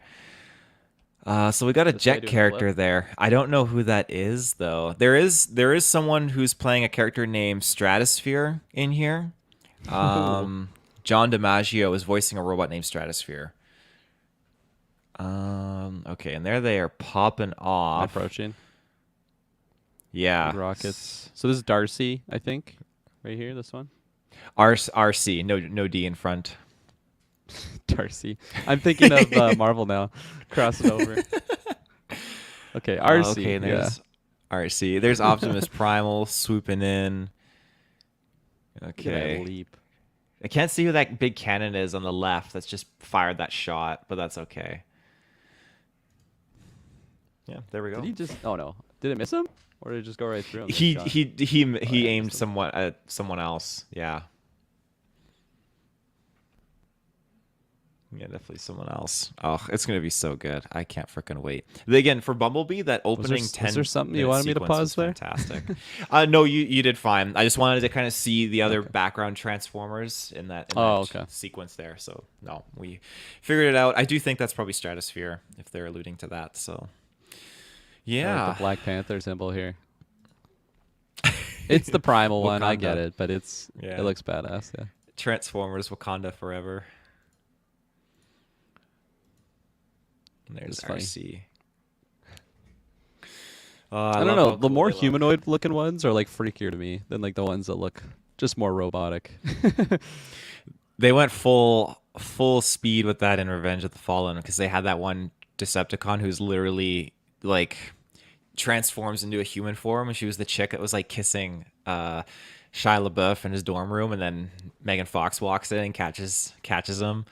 Speaker 1: So we got a
Speaker 2: This guy
Speaker 1: Jet
Speaker 2: doing a
Speaker 1: character
Speaker 2: flip?
Speaker 1: there. I don't know who that is though. There is someone who's playing a character named Stratosphere in here. John DiMaggio is voicing a robot named Stratosphere. Okay, and there they are popping off.
Speaker 2: Approaching.
Speaker 1: Yeah.
Speaker 2: Big rockets. So this is Darcy, I think, right here. This one.
Speaker 1: RC, no D in front.
Speaker 2: Darcy. I'm thinking of Marvel now. Crossing over. Okay, RC.
Speaker 1: Okay, and
Speaker 2: yeah.
Speaker 1: there's RC. There's Optimus Primal swooping in.
Speaker 2: Look at that
Speaker 1: Okay.
Speaker 2: leap.
Speaker 1: I can't see who that big cannon is on the left that's just fired that shot, but that's okay. Yeah, there we
Speaker 2: Did
Speaker 1: go.
Speaker 2: he just? Oh no! Did it miss him, or did it just go right through him? The
Speaker 1: He
Speaker 2: shot?
Speaker 1: he he
Speaker 2: Oh
Speaker 1: he
Speaker 2: yeah, it
Speaker 1: aimed
Speaker 2: missed him.
Speaker 1: somewhat at someone else. Yeah. Yeah, definitely someone else. Oh, it's gonna be so good. I can't freaking wait. Again, for Bumblebee, that opening
Speaker 2: Was there
Speaker 1: 10
Speaker 2: something you
Speaker 1: minute
Speaker 2: wanted me to
Speaker 1: sequence was
Speaker 2: pause there?
Speaker 1: fantastic. No, you did fine. I just wanted to kind of see the other
Speaker 2: Okay.
Speaker 1: background transformers in
Speaker 2: Oh,
Speaker 1: that
Speaker 2: okay.
Speaker 1: sequence there. So no, we figured it out. I do think that's probably Stratosphere if they're alluding to that. So
Speaker 2: I like the
Speaker 1: yeah,
Speaker 2: Black Panther symbol here. It's the primal one. I get
Speaker 1: Wakanda.
Speaker 2: it, but it
Speaker 1: Yeah,
Speaker 2: looks badass. Yeah,
Speaker 1: Transformers, Wakanda forever. And there's
Speaker 2: it's funny.
Speaker 1: RC. Oh, I
Speaker 2: I don't
Speaker 1: love
Speaker 2: know.
Speaker 1: how
Speaker 2: The
Speaker 1: cool
Speaker 2: more
Speaker 1: they look.
Speaker 2: humanoid looking ones are like freakier to me than like the ones that look just more robotic.
Speaker 1: They went full speed with that in Revenge of the Fallen because they had that one Decepticon who's literally like transforms into a human form, and she was the chick that was like kissing Shia LaBeouf in his dorm room, and then Megan Fox walks in and catches him,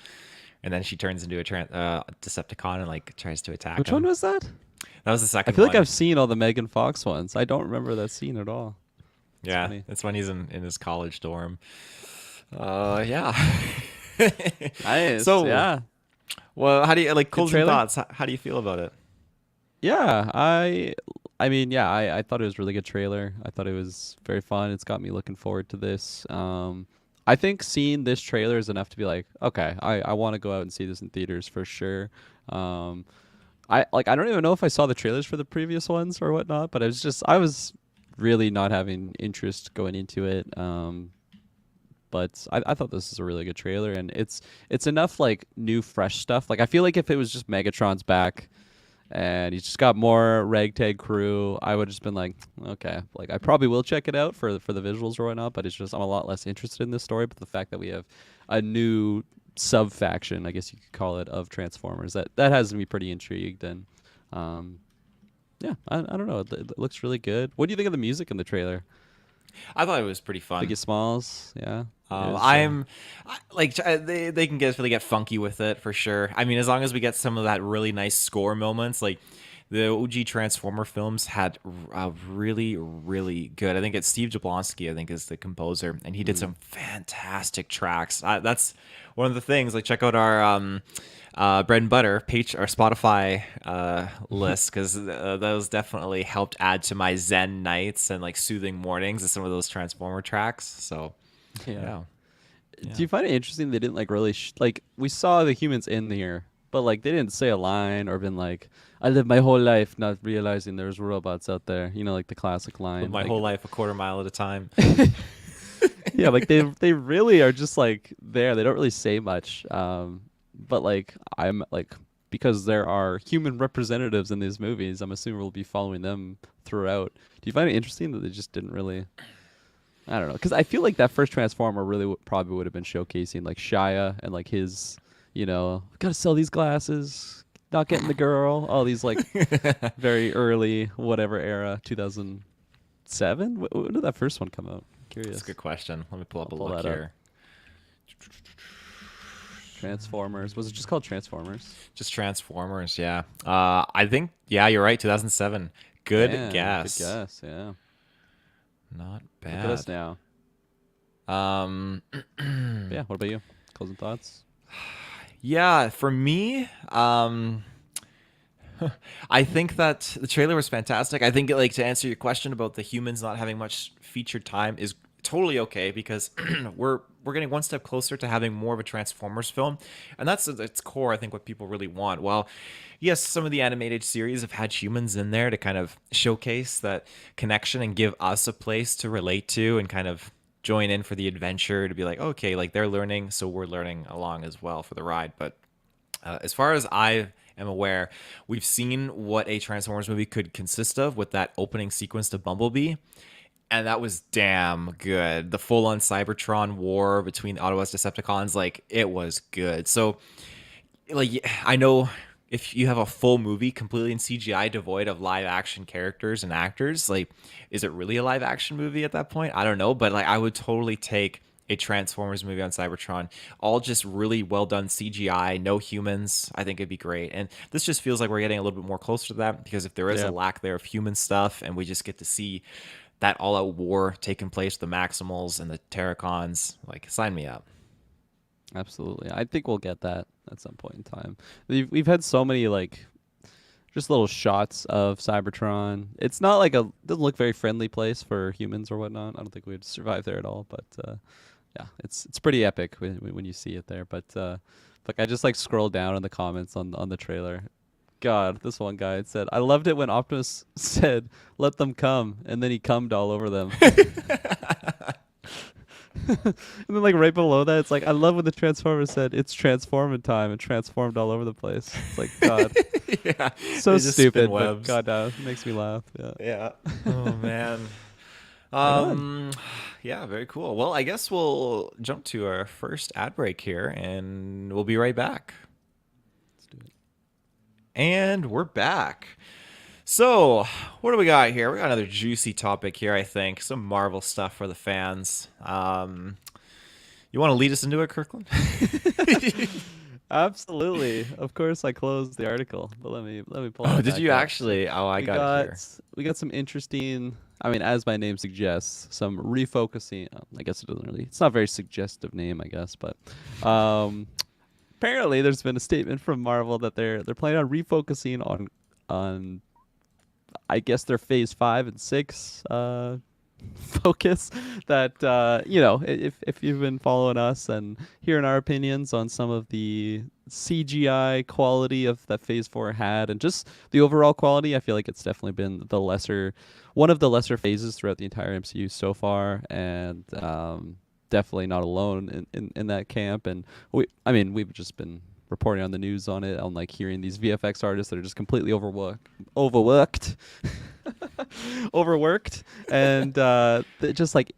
Speaker 1: and then she turns into a Decepticon and like tries to attack
Speaker 2: Which one
Speaker 1: him.
Speaker 2: was that?
Speaker 1: That was the
Speaker 2: I
Speaker 1: second
Speaker 2: feel like
Speaker 1: one.
Speaker 2: I've seen all the Megan Fox ones. I don't remember that scene at all. It's
Speaker 1: Yeah,
Speaker 2: funny.
Speaker 1: that's when he's in his college dorm. Yeah.
Speaker 2: Nice.
Speaker 1: So,
Speaker 2: Yeah.
Speaker 1: well, how do you like
Speaker 2: Good
Speaker 1: closing
Speaker 2: trailer.
Speaker 1: thoughts? How do you feel about it?
Speaker 2: Yeah. I mean, yeah. I thought it was a really good trailer. I thought it was very fun. It's got me looking forward to this. I think seeing this trailer is enough to be like, okay, I want to go out and see this in theaters for sure. Um, I don't even know if I saw the trailers for the previous ones or whatnot, but I was really not having interest going into it. But I thought this is a really good trailer, and it's enough like new fresh stuff. Like I feel like if it was just Megatron's back and he's just got more ragtag crew, I would have just been like, okay, like I probably will check it out for the visuals or whatnot. But it's just I'm a lot less interested in this story. But the fact that we have a new sub faction, I guess you could call it, of Transformers, that has me pretty intrigued. And yeah, I don't know, it looks really good. What do you think of the music in the trailer?
Speaker 1: I thought it was pretty fun.
Speaker 2: Biggie Smalls, yeah, it was.
Speaker 1: They can really get funky with it for sure. I mean, as long as we get some of that really nice score moments, like the OG Transformer films had really good. I think it's Steve Jablonsky. I think is the composer, and he did some fantastic tracks. That's one of the things. Like check out our bread and butter page or Spotify list because those definitely helped add to my Zen nights and like soothing mornings and some of those Transformer tracks. So
Speaker 2: Yeah.
Speaker 1: yeah.
Speaker 2: Do you find it interesting they didn't like really like we saw the humans in here, but like they didn't say a line or been like, I lived my whole life not realizing there's robots out there. You know, like the classic
Speaker 1: Live
Speaker 2: line.
Speaker 1: my
Speaker 2: Like
Speaker 1: whole life a quarter mile at a time.
Speaker 2: yeah, like they really are just like there. They don't really say much. But like I'm like because there are human representatives in these movies, I'm assuming we'll be following them throughout. Do you find it interesting that they just didn't really? I don't know, because I feel like that first Transformer really probably would have been showcasing like Shia and like his, gotta sell these glasses, not getting the girl, all these like very early whatever era, 2007. When did that first one come out?
Speaker 1: That's a
Speaker 2: Curious.
Speaker 1: good question. Let me pull up
Speaker 2: I'll
Speaker 1: a
Speaker 2: pull
Speaker 1: look
Speaker 2: that up.
Speaker 1: here.
Speaker 2: Transformers. Was it just called Transformers?
Speaker 1: Just Transformers, yeah. I think yeah, you're right. 2007. Good
Speaker 2: Damn, good
Speaker 1: guess.
Speaker 2: guess. Yeah.
Speaker 1: Not
Speaker 2: Look at us
Speaker 1: bad.
Speaker 2: now.
Speaker 1: Um,
Speaker 2: But yeah. What about you? Closing thoughts?
Speaker 1: yeah, for me, I think that the trailer was fantastic. I think like to answer your question about the humans not having much featured time is totally okay because we're getting one step closer to having more of a Transformers film, and that's at its core. I think what people really want. Well, yes, some of the animated series have had humans in there to kind of showcase that connection and give us a place to relate to and kind of join in for the adventure to be like, okay, like they're learning, so we're learning along as well for the ride. But as far as I am aware, we've seen what a Transformers movie could consist of with that opening sequence to Bumblebee. And that was damn good. The full on Cybertron war between Autobots Decepticons, like, it was good. So, like, I know if you have a full movie completely in CGI devoid of live action characters and actors, like, is it really a live action movie at that point? I don't know. But, like, I would totally take a Transformers movie on Cybertron, all just really well done CGI, no humans. I think it'd be great. And this just feels like we're getting a little bit more closer to that because if there is a
Speaker 2: Yeah,
Speaker 1: lack there of human stuff and we just get to see that all out war taking place, the Maximals and the Terracons, like sign me up.
Speaker 2: absolutely. I think we'll get that at some point in time. We've had so many like just little shots of Cybertron. It's not like a doesn't look very friendly place for humans or whatnot. I don't think we'd survive there at all. But yeah, it's pretty epic when you see it there. But like I just like scrolled down in the comments on the trailer. God, this one guy had said, "I loved it when Optimus said, 'Let them come,' and then he cummed all over them." And then like right below that, it's like, "I love when the Transformer said, 'It's transforming time,' and transformed all over the place." It's like, God,
Speaker 1: Yeah,
Speaker 2: so
Speaker 1: they just spin
Speaker 2: stupid, but
Speaker 1: webs.
Speaker 2: God, it makes me laugh. Yeah.
Speaker 1: Yeah. Oh man.
Speaker 2: Right on.
Speaker 1: Um, yeah, very cool. Well, I guess we'll jump to our first ad break here, and we'll be right back.
Speaker 2: Let's do it.
Speaker 1: And we're back. So, what do we got here? We got another juicy topic here, I think. Some Marvel stuff for the fans. You want to lead us into it, Kirkland?
Speaker 2: Absolutely. Of course, I closed the article, but let me pull
Speaker 1: Oh,
Speaker 2: that
Speaker 1: did
Speaker 2: back
Speaker 1: you
Speaker 2: up.
Speaker 1: actually? Oh, I
Speaker 2: We
Speaker 1: got it
Speaker 2: got
Speaker 1: here.
Speaker 2: we got some interesting. I mean, as my name suggests, some refocusing. I guess it doesn't really. It's not a very suggestive name, I guess, but um, apparently there's been a statement from Marvel that they're planning on refocusing on I guess their phase 5 and 6 focus that if you've been following us and hearing our opinions on some of the CGI quality of that phase 4 had and just the overall quality, I feel like it's definitely been one of the lesser phases throughout the entire MCU so far, and definitely not alone in that camp. And we've just been reporting on the news on it, on like hearing these VFX artists that are just completely overworked overworked, and just like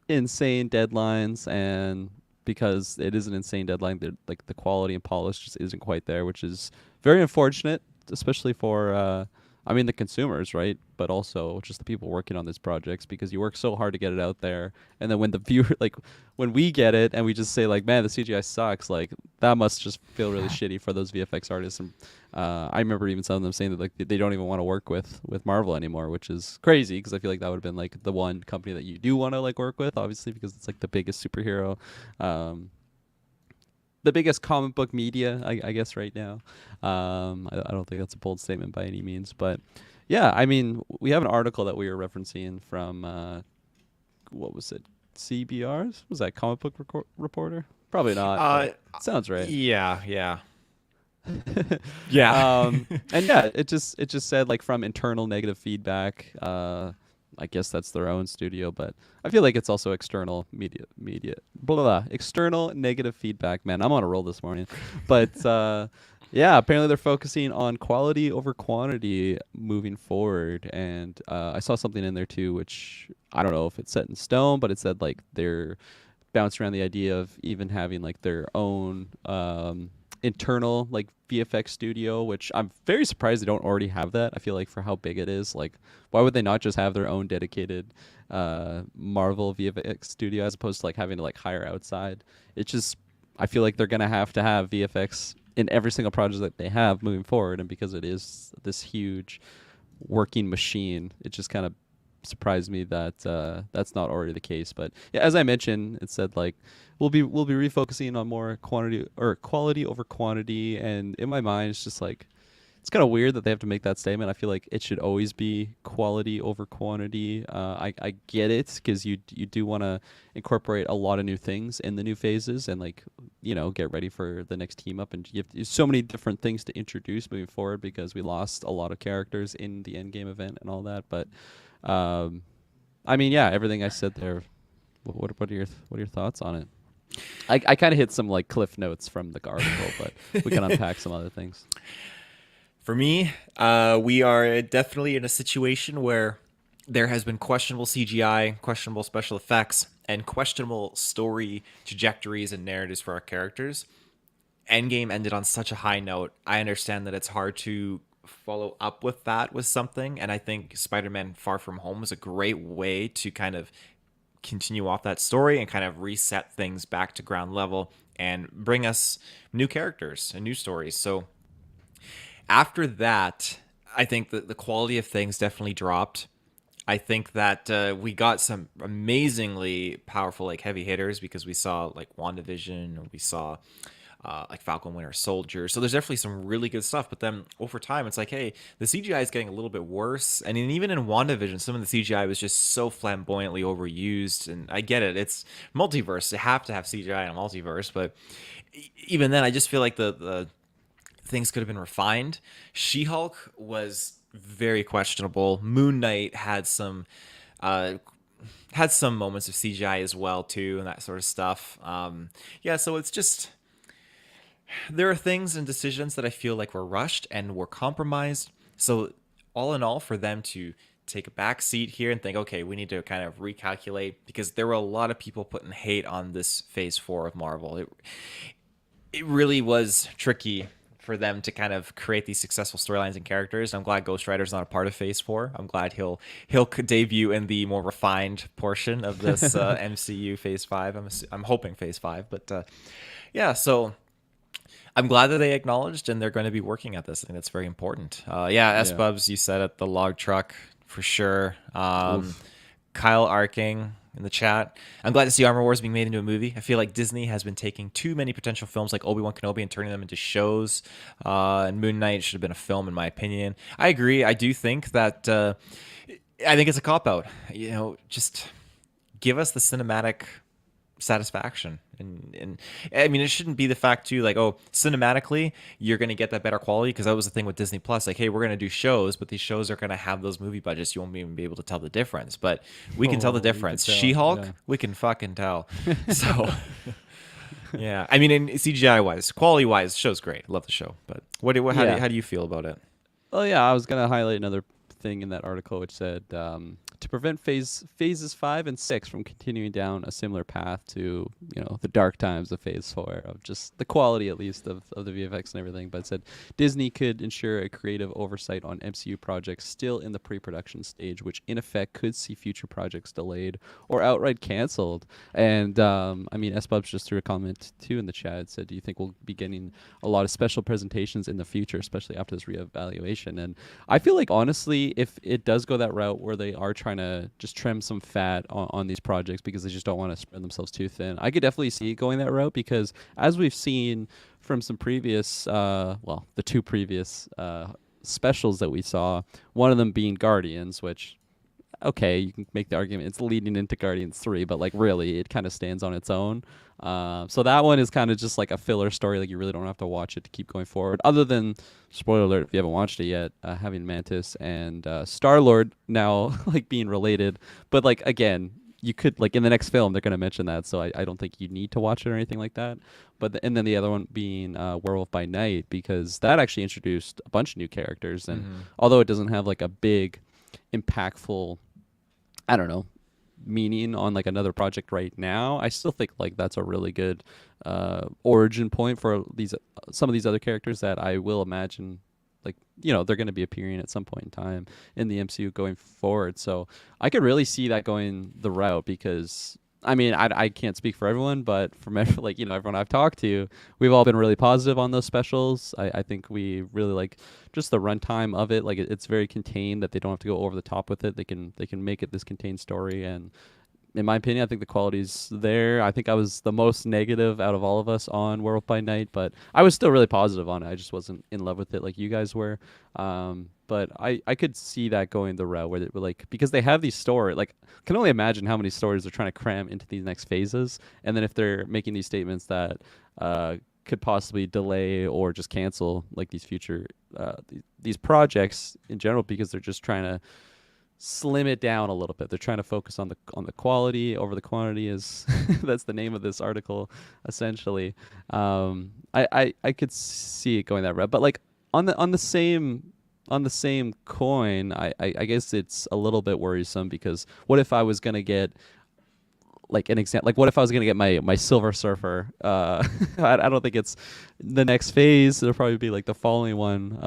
Speaker 2: insane deadlines. And because it is an insane deadline, like the quality and polish just isn't quite there, which is very unfortunate, especially for the consumers, right? But also just the people working on these projects, because you work so hard to get it out there, and then when the viewer, like when we get it and we just say like, "Man, the CGI sucks," like that must just feel really shitty for those VFX artists. And I remember even some of them saying that like they don't even want to work with Marvel anymore, which is crazy because I feel like that would have been like the one company that you do want to like work with, obviously, because it's like the biggest superhero. The biggest comic book media, I guess, right now. I don't think that's a bold statement by any means, but yeah, I mean, we have an article that we were referencing from what was it? CBR's? Was that comic book reporter? Probably not, but
Speaker 1: Uh,
Speaker 2: it sounds right.
Speaker 1: yeah, yeah, yeah.
Speaker 2: And yeah, it just said like from internal negative feedback. I guess that's their own studio, but I feel like it's also external media blah, blah, blah, external negative feedback. Man, I'm on a roll this morning. But yeah, apparently they're focusing on quality over quantity moving forward. And I saw something in there too, which I don't know if it's set in stone, but it said like they're bouncing around the idea of even having like their own internal like VFX studio, which I'm very surprised they don't already have that. I feel like for how big it is, like why would they not just have their own dedicated Marvel VFX studio as opposed to like having to like hire outside? It's just I feel like they're gonna have to have VFX in every single project that they have moving forward, and because it is this huge working machine, it just kind of surprised me that that's not already the case. But yeah, as I mentioned, it said like we'll be refocusing on more quantity or quality over quantity, and in my mind, it's just like it's kind of weird that they have to make that statement. I feel like it should always be quality over quantity. I get it because you do want to incorporate a lot of new things in the new phases and like get ready for the next team up, and you have so many different things to introduce moving forward because we lost a lot of characters in the end game event and all that. But I mean, yeah, everything I said there. What are your thoughts on it? I kind of hit some like cliff notes from the article, but we can unpack some other things.
Speaker 1: For me, we are definitely in a situation where there has been questionable CGI, questionable special effects, and questionable story trajectories and narratives for our characters. Endgame ended on such a high note. I understand that it's hard to follow up with that with something, and I think Spider-Man Far From Home is a great way to kind of continue off that story and kind of reset things back to ground level and bring us new characters and new stories. So after that, I think that the quality of things definitely dropped. I think that we got some amazingly powerful like heavy hitters because we saw like WandaVision, and we saw like Falcon Winter Soldier. So there's definitely some really good stuff. But then over time, it's like, hey, the CGI is getting a little bit worse. And even in WandaVision, some of the CGI was just so flamboyantly overused. And I get it; it's multiverse; they have to have CGI in a multiverse. But even then, I just feel like the things could have been refined. She-Hulk was very questionable. Moon Knight uh, had some moments of CGI as well too, and that sort of stuff. Yeah, so it's just there are things and decisions that I feel like were rushed and were compromised. So all in all, for them to take a back seat here and think, okay, we need to kind of recalculate because there were a lot of people putting hate on this Phase 4 of Marvel. It really was tricky for them to kind of create these successful storylines and characters. I'm glad Ghost Rider's not a part of Phase 4. I'm glad he'll debut in the more refined portion of this MCU Phase 5. I'm hoping Phase 5, but yeah, so I'm glad that they acknowledged and they're going to be working at this. I think that's very important. Yeah, S
Speaker 2: Yeah.
Speaker 1: Bubs, you said it, the log truck for sure.
Speaker 2: Oof.
Speaker 1: Kyle Arking in the chat. I'm glad to see Armor Wars being made into a movie. I feel like Disney has been taking too many potential films like Obi-Wan Kenobi and turning them into shows. And Moon Knight should have been a film, in my opinion. I agree. I do think that. I think it's a cop out. Just give us the cinematic satisfaction and I mean it shouldn't be the fact too like, oh, cinematically you're going to get that better quality, because that was the thing with Disney Plus, like, hey, we're going to do shows, but these shows are going to have those movie budgets, you won't even be able to tell the difference, but we can tell the
Speaker 2: Oh, you could
Speaker 1: difference.
Speaker 2: tell.
Speaker 1: She-Hulk,
Speaker 2: Yeah.
Speaker 1: we can fucking tell. So yeah, I mean, in CGI wise, quality wise, show's great, love the show, but
Speaker 2: Yeah.
Speaker 1: how do you feel about it?
Speaker 2: Well, yeah, I was gonna highlight another thing in that article which said to prevent phases 5 and 6 from continuing down a similar path to the dark times of Phase 4, of just the quality at least of the VFX and everything. But it said Disney could ensure a creative oversight on MCU projects still in the pre-production stage, which in effect could see future projects delayed or outright canceled. And I mean, SBubs just threw a comment too in the chat. It said, do you think we'll be getting a lot of special presentations in the future, especially after this reevaluation? And I feel like, honestly, if it does go that route where they are trying to just trim some fat on these projects because they just don't want to spread themselves too thin, I could definitely see it going that route, because as we've seen from some previous, the two previous specials that we saw, one of them being Guardians, which, okay, you can make the argument it's leading into Guardians 3, but like really it kind of stands on its own. So that one is kind of just like a filler story, like you really don't have to watch it to keep going forward, other than, spoiler alert if you haven't watched it yet, having Mantis and Star-Lord now like being related. But like, again, you could, like, in the next film they're going to mention that, so I don't think you need to watch it or anything like that. But and then the other one being Werewolf by Night, because that actually introduced a bunch of new characters, and although it doesn't have like a big impactful, I don't know, meaning on like another project right now, I still think like that's a really good origin point for these some of these other characters that I will imagine, like, they're going to be appearing at some point in time in the MCU going forward. So I could really see that going the route, because I mean, I can't speak for everyone, but from everyone I've talked to, we've all been really positive on those specials. I think we really like just the runtime of it. Like, it's very contained, that they don't have to go over the top with it. They can make it this contained story, and in my opinion, I think the quality's there. I think I was the most negative out of all of us on Werewolf by Night, but I was still really positive on it. I just wasn't in love with it like you guys were. But I could see that going the route where they were like, because they have these stories, like, I can only imagine how many stories they're trying to cram into these next phases. And then if they're making these statements that could possibly delay or just cancel like these future these projects in general, because they're just trying to slim it down a little bit. They're trying to focus on the quality over the quantity, is that's the name of this article essentially. I could see it going that route, but like on the same coin, I guess it's a little bit worrisome, because what if I was gonna get like an example. Like, what if I was gonna get my Silver Surfer? I don't think it's the next phase. It'll probably be like the following one,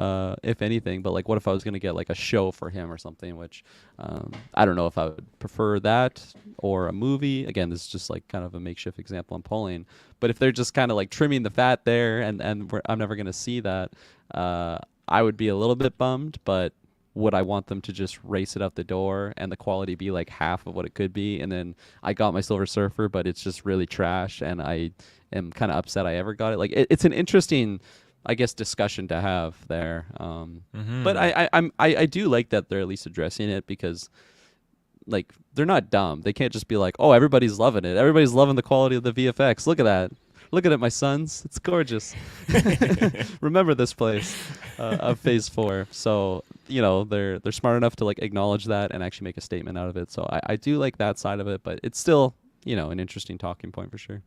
Speaker 2: if anything. But like, what if I was gonna get like a show for him or something? Which I don't know if I would prefer that or a movie. Again, this is just like kind of a makeshift example I'm pulling. But if they're just kind of like trimming the fat there, and I'm never gonna see that, I would be a little bit bummed. But would I want them to just race it out the door and the quality be like half of what it could be? And then I got my Silver Surfer, but it's just really trash, and I am kind of upset I ever got it. Like it's an interesting, I guess, discussion to have there. But I do like that they're at least addressing it, because like they're not dumb. They can't just be like, oh, everybody's loving it. Everybody's loving the quality of the VFX. Look at that. Look at it, my sons. It's gorgeous. Remember this place of Phase 4. So, they're smart enough to like acknowledge that and actually make a statement out of it. So I do like that side of it, but it's still, an interesting talking point for sure.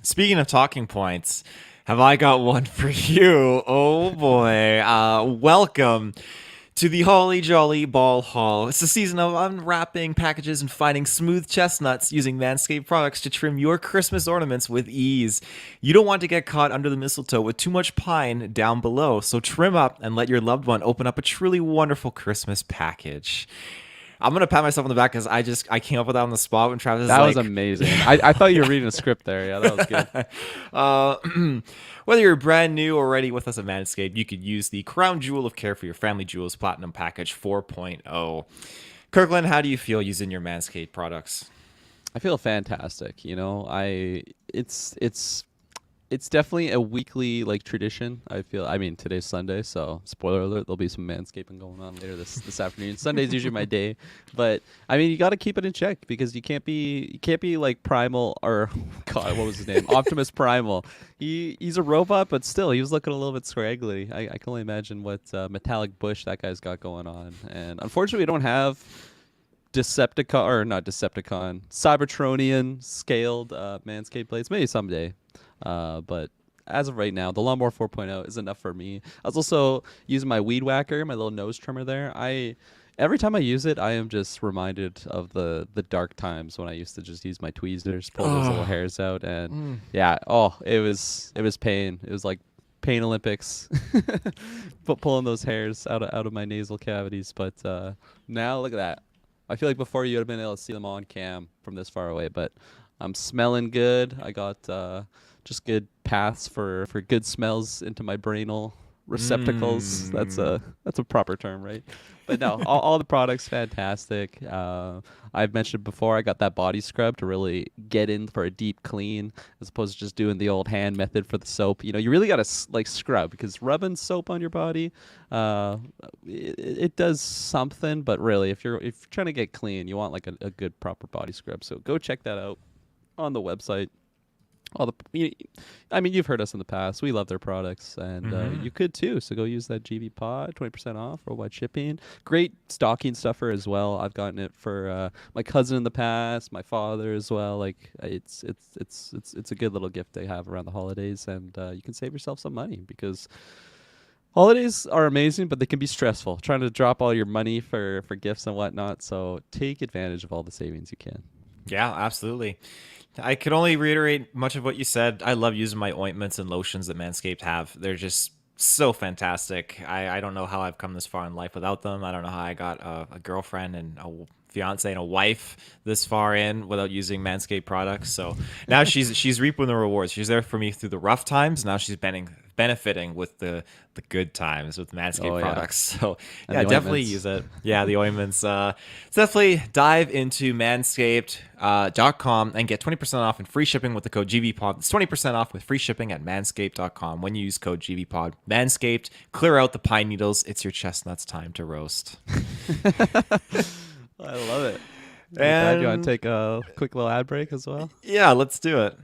Speaker 1: Speaking of talking points, have I got one for you? Oh boy. Welcome to the Holly Jolly Ball Hall. It's the season of unwrapping packages and finding smooth chestnuts using Manscaped products to trim your Christmas ornaments with ease. You don't want to get caught under the mistletoe with too much pine down below, so trim up and let your loved one open up a truly wonderful Christmas package. I'm going to pat myself on the back because I came up with that on the spot when Travis
Speaker 2: That was amazing. I thought you were reading a script there. Yeah, that was
Speaker 1: good. Whether you're brand new or already with us at Manscaped, you could use the Crown Jewel of Care for Your Family Jewels Platinum Package 4.0. Kirklin, how do you feel using your Manscaped products?
Speaker 2: I feel fantastic. It's definitely a weekly like tradition. I mean, today's Sunday, so spoiler alert, there'll be some manscaping going on later this afternoon. Sunday's usually my day, but I mean, you got to keep it in check, because you can't be like Primal, or God, what was his name? Optimus Primal. He's a robot, but still, he was looking a little bit scraggly. I can only imagine what metallic bush that guy's got going on. And unfortunately, we don't have Cybertronian scaled Manscaped blades. Maybe someday. But as of right now, the Lawnmower 4.0 is enough for me. I was also using my Weed Whacker, my little nose trimmer there. Every time I use it, I am just reminded of the dark times when I used to just use my tweezers, pull those little hairs out, and it was pain. It was like Pain Olympics, but pulling those hairs out of my nasal cavities. But now look at that. I feel like before you would have been able to see them on cam from this far away, but I'm smelling good. I got just good paths for good smells into my brainal receptacles. That's a proper term, right? But no, all the products fantastic. I've mentioned before, I got that body scrub to really get in for a deep clean, as opposed to just doing the old hand method for the soap. You really got to like scrub, because rubbing soap on your body, it does something, but really, if you're trying to get clean, you want like a good proper body scrub. So go check that out on the website. You've heard us in the past. We love their products, and you could too. So go use that GVPOD, 20% off, worldwide shipping. Great stocking stuffer as well. I've gotten it for my cousin in the past, my father as well. Like it's a good little gift to have around the holidays, and you can save yourself some money, because holidays are amazing, but they can be stressful. Trying to drop all your money for gifts and whatnot. So take advantage of all the savings you can.
Speaker 1: Yeah, absolutely. I could only reiterate much of what you said. I love using my ointments and lotions that Manscaped have. They're just so fantastic. I don't know how I've come this far in life without them. I don't know how I got a girlfriend and a fiance and a wife this far in without using Manscaped products. So now she's reaping the rewards. She's there for me through the rough times. Now she's benefiting with the good times with Manscaped products. So yeah, definitely use it. Yeah, the ointments. Definitely dive into manscaped.com and get 20% off and free shipping with the code GVPOD. It's 20% off with free shipping at manscaped.com when you use code GVPOD. Manscaped, clear out the pine needles. It's your chestnuts time to roast.
Speaker 2: I love it. And you want to take a quick little ad break as well?
Speaker 1: Yeah, let's do it.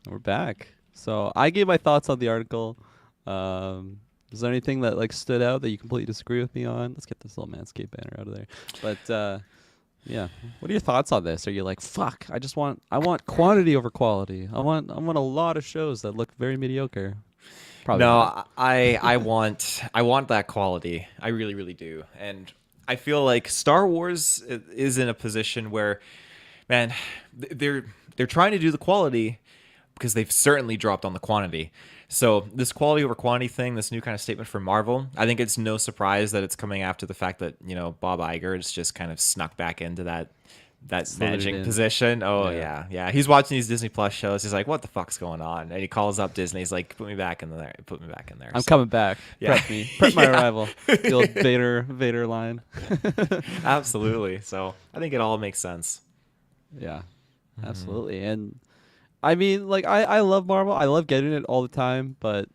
Speaker 2: We're back. So I gave my thoughts on the article. Is there anything that like stood out that you completely disagree with me on? Let's get this little Manscaped banner out of there. But yeah, what are your thoughts on this? Are you like, fuck, I want quantity over quality. I want a lot of shows that look very mediocre. Probably
Speaker 1: no,
Speaker 2: not.
Speaker 1: I want that quality. I really, really do. And I feel like Star Wars is in a position where, man, they're trying to do the quality because they've certainly dropped on the quantity. So this quality over quantity thing, this new kind of statement from Marvel, I think it's no surprise that it's coming after the fact that Bob Iger has just kind of snuck back into that
Speaker 2: Slithered
Speaker 1: managing
Speaker 2: in.
Speaker 1: position. Oh
Speaker 2: Yeah.
Speaker 1: yeah. He's watching these Disney Plus shows. He's like, "What the fuck's going on?" And he calls up Disney. He's like, "Put me back in there. Put me back in there."
Speaker 2: I'm
Speaker 1: So
Speaker 2: coming back.
Speaker 1: yeah,
Speaker 2: Prep me. Prep my
Speaker 1: Yeah.
Speaker 2: arrival. The old Vader line.
Speaker 1: Absolutely. So I think it all makes sense.
Speaker 2: Yeah, absolutely. And I mean, like, I love Marvel. I love getting it all the time. But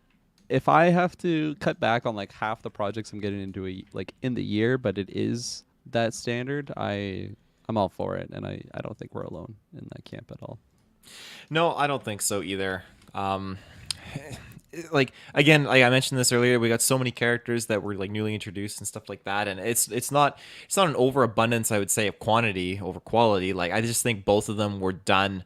Speaker 2: if I have to cut back on like half the projects I'm getting into like in the year, but it is that standard, I'm all for it. And I don't think we're alone in that camp at all.
Speaker 1: No, I don't think so either. Like again, like I mentioned this earlier, we got so many characters that were like newly introduced and stuff like that, and it's not an overabundance, I would say, of quantity over quality. Like I just think both of them were done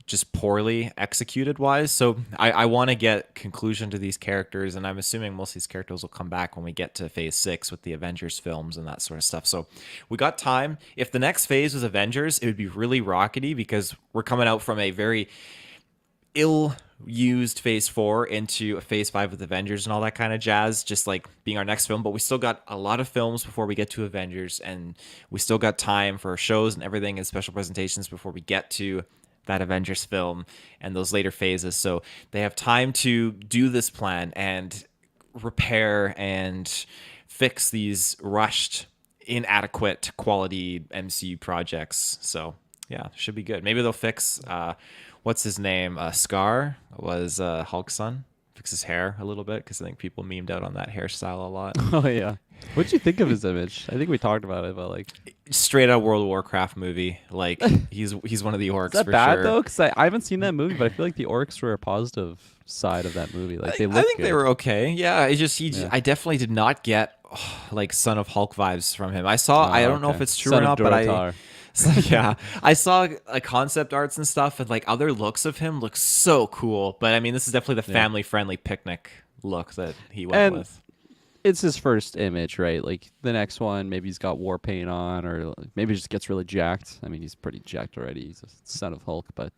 Speaker 1: just poorly executed wise. So I want to get conclusion to these characters, and I'm assuming most of these characters will come back when we get to phase 6 with the Avengers films and that sort of stuff. So we got time. If the next phase was Avengers, it would be really rockety because we're coming out from a very ill-used phase 4 into a phase 5 with Avengers and all that kind of jazz, just like being our next film. But we still got a lot of films before we get to Avengers, and we still got time for shows and everything and special presentations before we get to that Avengers film and those later phases. So they have time to do this plan and repair and fix these rushed, inadequate quality MCU projects. So yeah, should be good. Maybe they'll fix what's his name? Scar was Hulk's son. Fix his hair a little bit because I think people memed out on that hairstyle a lot.
Speaker 2: Oh yeah. What'd you think of his image? I think we talked about it, but like,
Speaker 1: Straight out World of Warcraft movie. Like he's one of the orcs
Speaker 2: is that
Speaker 1: for
Speaker 2: bad
Speaker 1: sure.
Speaker 2: though? Because I haven't seen that movie, but I feel like the orcs were a positive side of that movie. Like they look
Speaker 1: I think
Speaker 2: good.
Speaker 1: they were okay. Yeah, it just
Speaker 2: Yeah.
Speaker 1: I definitely did not get like Son of Hulk vibes from him. I saw I don't know if
Speaker 2: Okay.
Speaker 1: it's true
Speaker 2: Son
Speaker 1: or
Speaker 2: of
Speaker 1: not, but
Speaker 2: Durotar.
Speaker 1: yeah, I saw like concept arts and stuff, and like other looks of him look so cool. But I mean, this is definitely the
Speaker 2: Yeah.
Speaker 1: family friendly picnic look that he went
Speaker 2: And
Speaker 1: with.
Speaker 2: it's his first image, right? Like the next one, maybe he's got war paint on, or maybe he just gets really jacked. I mean, he's pretty jacked already. He's a son of Hulk, but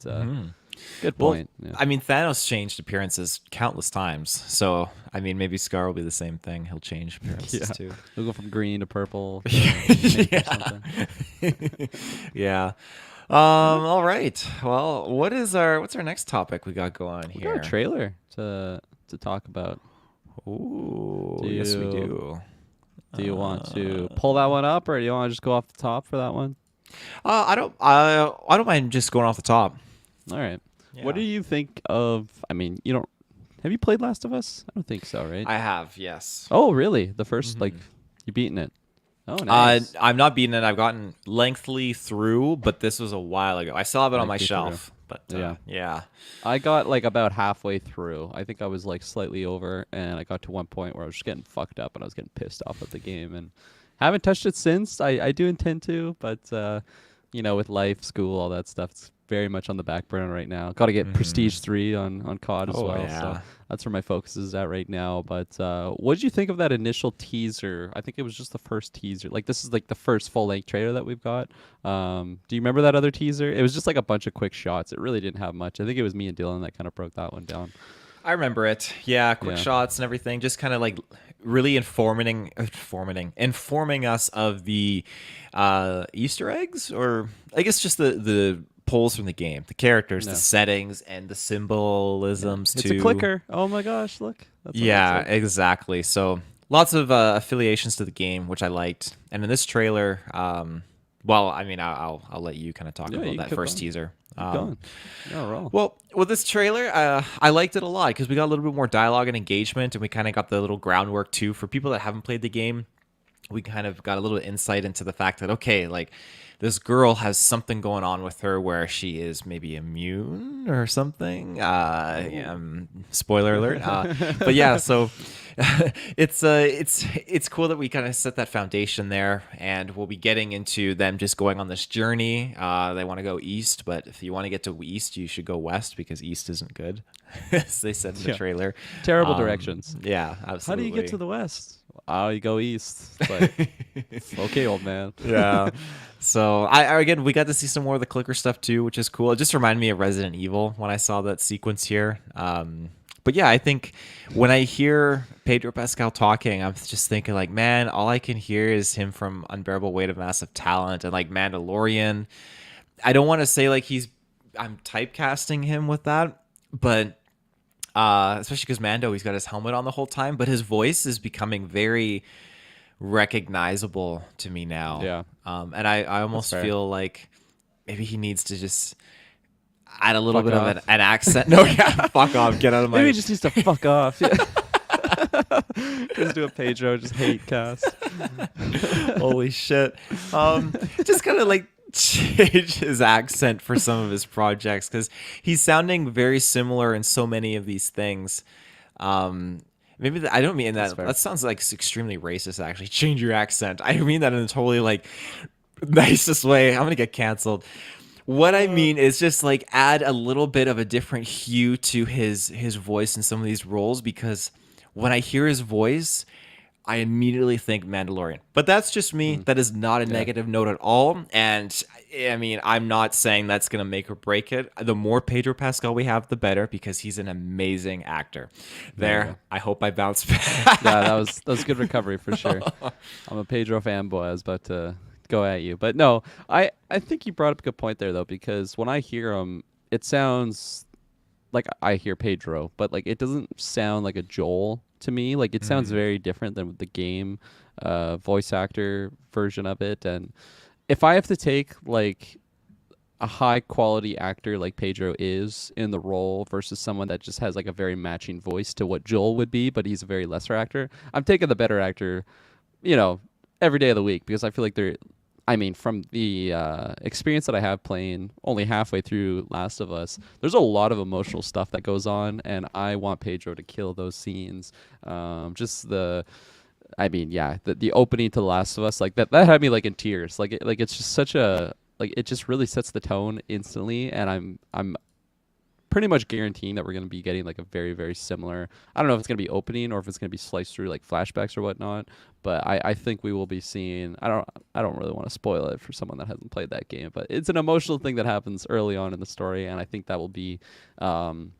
Speaker 2: good
Speaker 1: Well,
Speaker 2: point. Yeah.
Speaker 1: I mean, Thanos changed appearances countless times, so I mean, maybe Scar will be the same thing. He'll change appearances
Speaker 2: Yeah.
Speaker 1: too.
Speaker 2: He'll go from green to purple. To pink or something.
Speaker 1: Yeah. All right. Well, what's our next topic we got going
Speaker 2: We
Speaker 1: here?
Speaker 2: got a trailer to talk about.
Speaker 1: Ooh,
Speaker 2: Do
Speaker 1: yes, we
Speaker 2: you-
Speaker 1: do.
Speaker 2: Do you want to pull that one up, or do you want to just go off the top for that one?
Speaker 1: I don't mind just going off the top.
Speaker 2: All right. What do
Speaker 1: Yeah.
Speaker 2: you think of? I mean, you don't. Have you played Last of Us? I don't think so, right?
Speaker 1: I have, yes.
Speaker 2: Oh, really? The first, like, you beaten it? Oh,
Speaker 1: Uh,
Speaker 2: nice.
Speaker 1: I'm not beating it. I've gotten lengthily through, but this was a while ago. I still have it on my
Speaker 2: Lengthy through.
Speaker 1: shelf. But
Speaker 2: Yeah.
Speaker 1: yeah.
Speaker 2: I got like about halfway through. I think I was like slightly over, and I got to one point where I was just getting fucked up, and I was getting pissed off at the game, and haven't touched it since. I do intend to, but with life, school, all that stuff, it's very much on the back burner right now. Got to get Prestige 3 on COD as
Speaker 1: Oh,
Speaker 2: well.
Speaker 1: yeah.
Speaker 2: So that's where my focus is at right now. But what did you think of that initial teaser? I think it was just the first teaser. Like this is like the first full length trailer that we've got. Do you remember that other teaser? It was just like a bunch of quick shots. It really didn't have much. I think it was me and Dylan that kind of broke that one down.
Speaker 1: I remember it. Yeah, quick
Speaker 2: Yeah.
Speaker 1: shots and everything, just kind of like really informing us of the Easter eggs, or I guess just the pulls from the game, the characters,
Speaker 2: No.
Speaker 1: the settings, and the symbolisms
Speaker 2: It's
Speaker 1: too.
Speaker 2: a clicker. Oh my gosh, look. That's what it
Speaker 1: Yeah,
Speaker 2: looks like.
Speaker 1: exactly. So lots of affiliations to the game, which I liked. And in this trailer, well, I mean, I'll let you kind of talk
Speaker 2: Yeah,
Speaker 1: about
Speaker 2: you
Speaker 1: that
Speaker 2: keep
Speaker 1: first
Speaker 2: going.
Speaker 1: teaser.
Speaker 2: Keep going. Yeah, roll.
Speaker 1: Well, with this trailer, I liked it a lot because we got a little bit more dialogue and engagement, and we kind of got the little groundwork too for people that haven't played the game. We kind of got a little insight into the fact that okay, like this girl has something going on with her where she is maybe immune or something. Spoiler alert. But yeah, so it's cool that we kind of set that foundation there, and we'll be getting into them just going on this journey. They want to go east, but if you want to get to east, you should go west because east isn't good, as they said in the
Speaker 2: Yeah.
Speaker 1: trailer.
Speaker 2: Terrible directions.
Speaker 1: Yeah,
Speaker 2: How do
Speaker 1: absolutely.
Speaker 2: you get to the west? you go east. It's like, okay, old man.
Speaker 1: Yeah. So again, we got to see some more of the clicker stuff too, which is cool. It just reminded me of Resident Evil when I saw that sequence here. But yeah, I think when I hear Pedro Pascal talking, I'm just thinking like, man, all I can hear is him from Unbearable Weight of Massive Talent and like Mandalorian. I don't want to say like I'm typecasting him with that, but especially because Mando, he's got his helmet on the whole time, but his voice is becoming very recognizable to me now.
Speaker 2: Yeah,
Speaker 1: And I
Speaker 2: that's
Speaker 1: almost
Speaker 2: fair.
Speaker 1: feel like maybe he needs to just add a little
Speaker 2: Fuck
Speaker 1: bit of an,
Speaker 2: off.
Speaker 1: an accent. No, yeah, fuck off, get out of
Speaker 2: Maybe he
Speaker 1: my.
Speaker 2: just needs to fuck off. Yeah. Just do a Pedro, just hate cast.
Speaker 1: Holy shit. Just kind of like change his accent for some of his projects because he's sounding very similar in so many of these things. Maybe I don't mean
Speaker 2: That's
Speaker 1: that.
Speaker 2: fair.
Speaker 1: That sounds like extremely racist. Actually, change your accent. I mean that in a totally like nicest way. I'm gonna get canceled. What I mean is just like add a little bit of a different hue to his voice in some of these roles because when I hear his voice, I immediately think Mandalorian. But that's just me.
Speaker 2: Mm,
Speaker 1: That is not a
Speaker 2: yeah,
Speaker 1: negative note at all. And I mean, I'm not saying that's going to make or break it. The more Pedro Pascal we have, the better because he's an amazing actor.
Speaker 2: there you
Speaker 1: There,
Speaker 2: go.
Speaker 1: I hope I bounce
Speaker 2: Yeah,
Speaker 1: back.
Speaker 2: that was good recovery for sure. I'm a Pedro fanboy. I was about to go at you, but no, I think you brought up a good point there though, because when I hear him, it sounds like I hear Pedro, but like it doesn't sound like a Joel to me. Like it sounds
Speaker 1: Mm,
Speaker 2: very different than the game voice actor version of it. And if I have to take like a high quality actor like Pedro is in the role versus someone that just has like a very matching voice to what Joel would be, but he's a very lesser actor, I'm taking the better actor, you know, every day of the week because I feel like they're. I mean, from the experience that I have playing only halfway through Last of Us, there's a lot of emotional stuff that goes on, and I want Pedro to kill those scenes. Just the, I mean, yeah, the opening to The Last of Us, like that had me like in tears. Like it's just such a like it just really sets the tone instantly, and I'm pretty much guaranteeing that we're going to be getting like a very very similar. I don't know if it's going to be opening or if it's going to be sliced through like flashbacks or whatnot, but I think we will be seeing. I don't really want to spoil it for someone that hasn't played that game, but it's an emotional thing that happens early on in the story, and I think that will be um,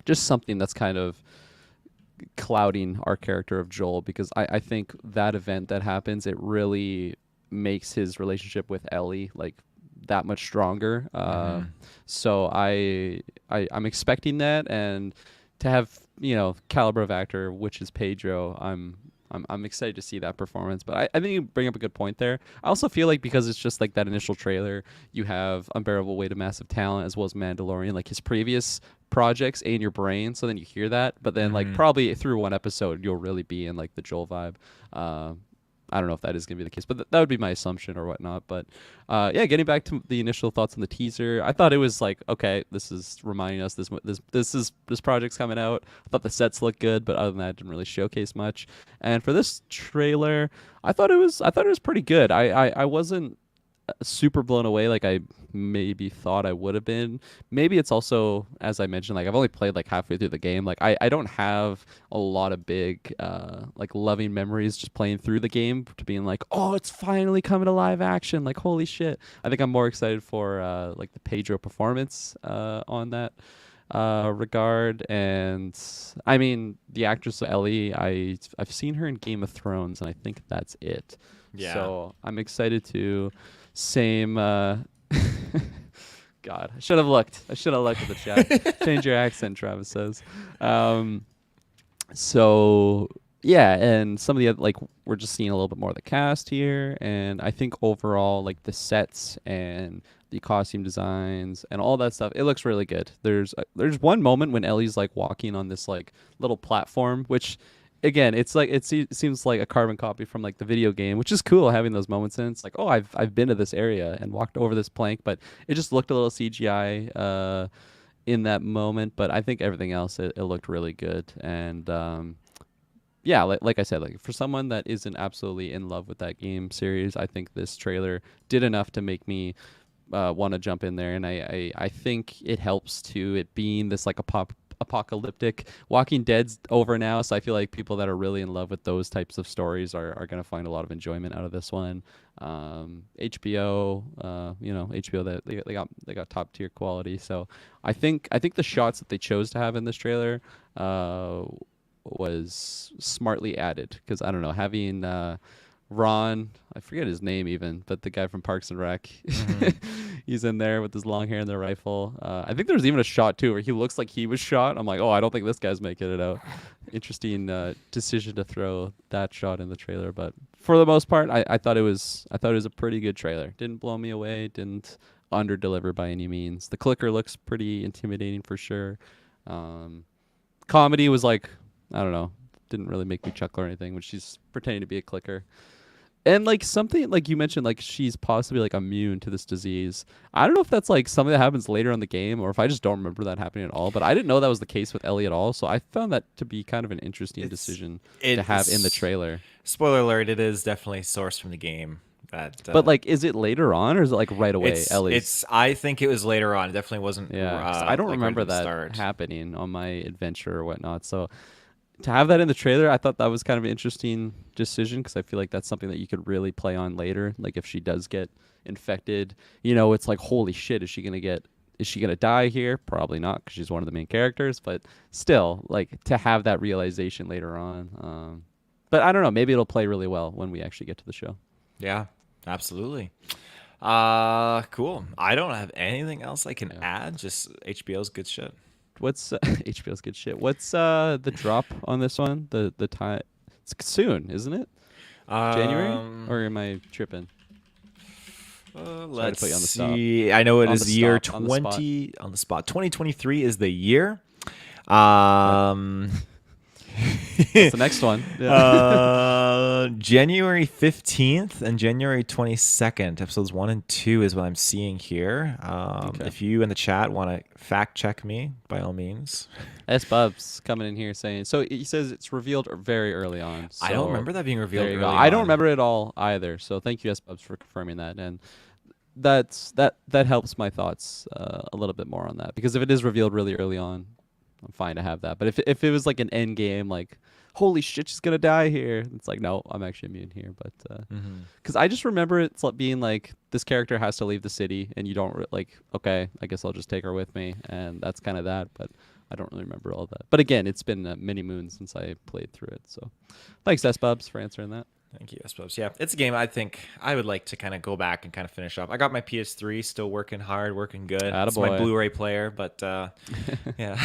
Speaker 2: just something that's kind of clouding our character of Joel because I think that event that happens, it really makes his relationship with Ellie like that much stronger.
Speaker 1: mhm.
Speaker 2: So I'm expecting that, and to have caliber of actor, which is Pedro, I'm excited to see that performance. But I think you bring up a good point there. I also feel like because it's just like that initial trailer, you have Unbearable Weight of Massive Talent as well as Mandalorian, like his previous projects in your brain. So then you hear that, but then like
Speaker 1: Mhm.
Speaker 2: probably through one episode, you'll really be in like the Joel vibe. I don't know if that is going to be the case, but that would be my assumption or whatnot. But yeah, getting back to the initial thoughts on the teaser, I thought it was like, okay, this is reminding us this project's coming out. I thought the sets looked good, but other than that, it didn't really showcase much. And for this trailer, I thought it was pretty good. I wasn't super blown away like I maybe thought I would have been. Maybe it's also, as I mentioned, like I've only played like halfway through the game. Like I don't have a lot of big like loving memories just playing through the game to being like, oh, it's finally coming to live action. Like holy shit. I think I'm more excited for like the Pedro performance on that regard. And I mean the actress Ellie, I've seen her in Game of Thrones and I think that's it.
Speaker 1: Yeah.
Speaker 2: So I'm excited to same. God, I should have looked. I should have looked at the chat. Change your accent, Travis says. Um, so yeah, and some of the other, like we're just seeing a little bit more of the cast here, and I think overall like the sets and the costume designs and all that stuff, it looks really good. There's one moment when Ellie's like walking on this like little platform, which again it's like it seems like a carbon copy from like the video game, which is cool having those moments. And it's like, oh, I've been to this area and walked over this plank, but it just looked a little CGI in that moment. But I think everything else it looked really good. And yeah, like I said, like for someone that isn't absolutely in love with that game series, I think this trailer did enough to make me want to jump in there. And I think it helps to it being this like a apocalyptic. Walking Dead's over now, so I feel like people that are really in love with those types of stories are going to find a lot of enjoyment out of this one. HBO, HBO that they got top tier quality. So I think the shots that they chose to have in this trailer was smartly added because I don't know having Ron, I forget his name even, but the guy from Parks and Rec,
Speaker 1: Hmm.
Speaker 2: he's in there with his long hair and the rifle. I think there's even a shot too where he looks like he was shot. I'm like, oh, I don't think this guy's making it out. Interesting decision to throw that shot in the trailer, but for the most part, I thought it was a pretty good trailer. Didn't blow me away. Didn't under deliver by any means. The clicker looks pretty intimidating for sure. Um, Comedy was like, I don't know, didn't really make me chuckle or anything when she's pretending to be a clicker. And like something like you mentioned, like she's possibly like immune to this disease. I don't know if that's like something that happens later in the game or if I just don't remember that happening at all. But I didn't know that was the case with Ellie at all. So I found that to be kind of an interesting
Speaker 1: It's
Speaker 2: decision to have in the
Speaker 1: it's
Speaker 2: trailer.
Speaker 1: spoiler alert. It is definitely sourced from the game. That
Speaker 2: But like, is it later on or is it like right away? Ellie's.
Speaker 1: it's. I think it was later on. It definitely wasn't
Speaker 2: Yeah, 'cause I don't
Speaker 1: like right
Speaker 2: remember
Speaker 1: at the
Speaker 2: that
Speaker 1: start.
Speaker 2: happening on my adventure or whatnot. So to have that in the trailer, I thought that was kind of an interesting decision because I feel like that's something that you could really play on later. Like if she does get infected, it's like holy shit, is she gonna get? Is she gonna die here? Probably not because she's one of the main characters. But still, like to have that realization later on. But I don't know. Maybe it'll play really well when we actually get to the show.
Speaker 1: Yeah, absolutely. Cool. I don't have anything else I can
Speaker 2: Yeah.
Speaker 1: add. Just HBO's good shit.
Speaker 2: What's HBO's good shit? What's the drop on this one? The time? It's soon, isn't it? January?
Speaker 1: Um,
Speaker 2: Or am I tripping? Sorry to
Speaker 1: let's
Speaker 2: put you on the spot.
Speaker 1: see. I know it
Speaker 2: On
Speaker 1: is
Speaker 2: the
Speaker 1: the year
Speaker 2: stop, on the spot.
Speaker 1: 20 on the spot. 2023 is the year.
Speaker 2: Okay.
Speaker 1: Um,
Speaker 2: That's the next one. Yeah.
Speaker 1: January 15th and January 22nd, episodes 1 and 2 is what I'm seeing here.
Speaker 2: Okay.
Speaker 1: If you in the chat want to fact check me, by all means.
Speaker 2: S Bubs coming in here saying so he says it's revealed very early on.
Speaker 1: I don't
Speaker 2: so
Speaker 1: remember that being revealed
Speaker 2: there you
Speaker 1: early
Speaker 2: go. I don't
Speaker 1: on.
Speaker 2: remember it all either. So thank you S Bubs for confirming that and that helps my thoughts a little bit more on that because if it is revealed really early on, I'm fine to have that. But if it was like an end game, like holy shit, she's gonna die here, it's like no, I'm actually immune here. But
Speaker 1: Mhm.
Speaker 2: because I just remember it's like being like this character has to leave the city, and you don't like okay, I guess I'll just take her with me, and that's kind of that. But I don't really remember all that. But again, it's been many moons since I played through it. So thanks, S Bubs, for answering that.
Speaker 1: Thank you, I suppose. Yeah, it's a game I think I would like to kind of go back and kind of finish off. I got my PS3 still working hard, working good. It's my
Speaker 2: Attaboy.
Speaker 1: Blu-ray player, but yeah,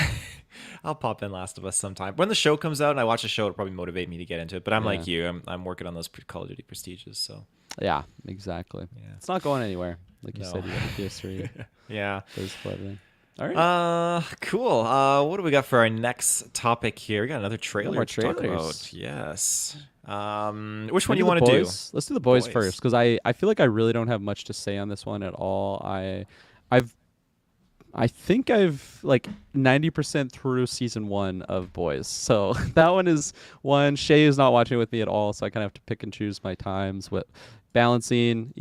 Speaker 1: I'll pop in Last of Us sometime. When the show comes out and I watch the show, it'll probably motivate me to get into it. But I'm
Speaker 2: Yeah.
Speaker 1: like you, I'm working on those Call of Duty Prestiges, so
Speaker 2: Yeah, exactly.
Speaker 1: yeah.
Speaker 2: It's not going anywhere. Like you
Speaker 1: No.
Speaker 2: said, you got the PS3.
Speaker 1: Yeah.
Speaker 2: There's everything. All right.
Speaker 1: Cool. What do we got for our next topic here? We got another trailer
Speaker 2: more
Speaker 1: to talk
Speaker 2: trailers.
Speaker 1: about. Yes. Which one
Speaker 2: Maybe
Speaker 1: you
Speaker 2: the
Speaker 1: want to do?
Speaker 2: boys? Let's do the boys
Speaker 1: Boys.
Speaker 2: first because I feel like I really don't have much to say on this one at all. I've I think I've like 90% through season 1 of Boys. So that one is one. Shay is not watching with me at all, so I kind of have to pick and choose my times with balancing,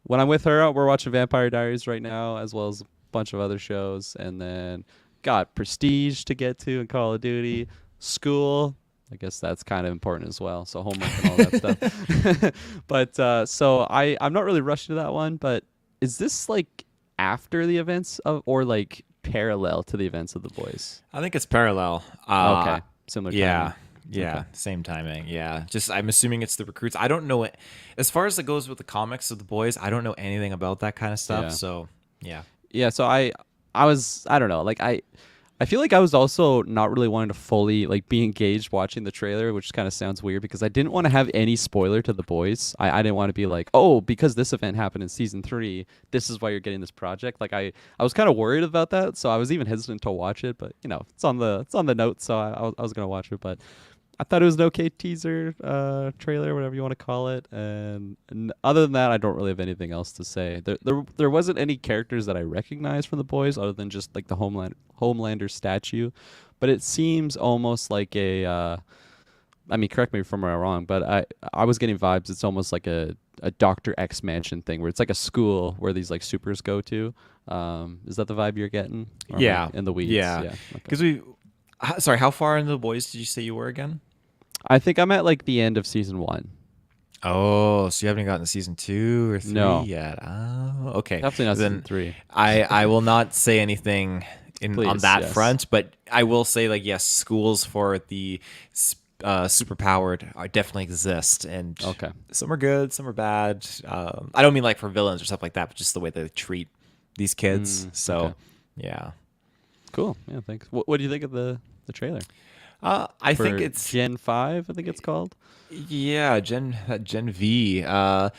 Speaker 2: when I'm with her, we're watching Vampire Diaries right now as well as a bunch of other shows and then got Prestige to get to in Call of Duty, school. I guess that's kind of important as well. So homework and all that stuff. But so I'm not really rushing to that one, but is this like after the events of or like parallel to the events of the boys?
Speaker 1: I think it's parallel.
Speaker 2: Okay. Similar
Speaker 1: Yeah.
Speaker 2: timing.
Speaker 1: Yeah.
Speaker 2: Okay.
Speaker 1: Same timing. Yeah. Just I'm assuming it's the recruits. I don't know it as far as it goes with the comics of the boys. I don't know anything about that kind of stuff.
Speaker 2: Yeah.
Speaker 1: So yeah.
Speaker 2: Yeah, so I don't know, like I feel like I was also not really wanting to fully like be engaged watching the trailer, which kind of sounds weird because I didn't want to have any spoiler to the boys. I didn't want to be like, oh, because this event happened in season 3, this is why you're getting this project. Like I was kind of worried about that, so I was even hesitant to watch it. But it's on the notes, so I was gonna watch it. But I thought it was an okay teaser, trailer, whatever you want to call it. And other than that, I don't really have anything else to say. There wasn't any characters that I recognized from the boys other than just like the Homelander statue. But it seems almost like a, I mean, correct me if I'm wrong, but I was getting vibes. It's almost like a a Dr. X mansion thing where it's like a school where these like supers go to. Is that the vibe you're getting? Or am I
Speaker 1: Yeah,
Speaker 2: in the weeds?
Speaker 1: yeah.
Speaker 2: Yeah. Okay.
Speaker 1: Because sorry, how far into the boys did you say you were again?
Speaker 2: I think I'm at like the end of season 1.
Speaker 1: Oh, so you haven't gotten to season 2 or 3
Speaker 2: No,
Speaker 1: yet? Oh, okay.
Speaker 2: definitely not season
Speaker 1: Then
Speaker 2: 3.
Speaker 1: I will not say anything on
Speaker 2: Please,
Speaker 1: that
Speaker 2: yes.
Speaker 1: front, but I will say like yes, schools for the superpowered are definitely exist, and
Speaker 2: Okay.
Speaker 1: some are good, some are bad. I don't mean like for villains or stuff like that, but just the way they treat these kids.
Speaker 2: Okay.
Speaker 1: So yeah,
Speaker 2: Cool. Yeah, thanks. What do you think of the trailer?
Speaker 1: I think
Speaker 2: For
Speaker 1: it's
Speaker 2: Gen 5, I think it's called.
Speaker 1: yeah, Gen V.
Speaker 2: Roman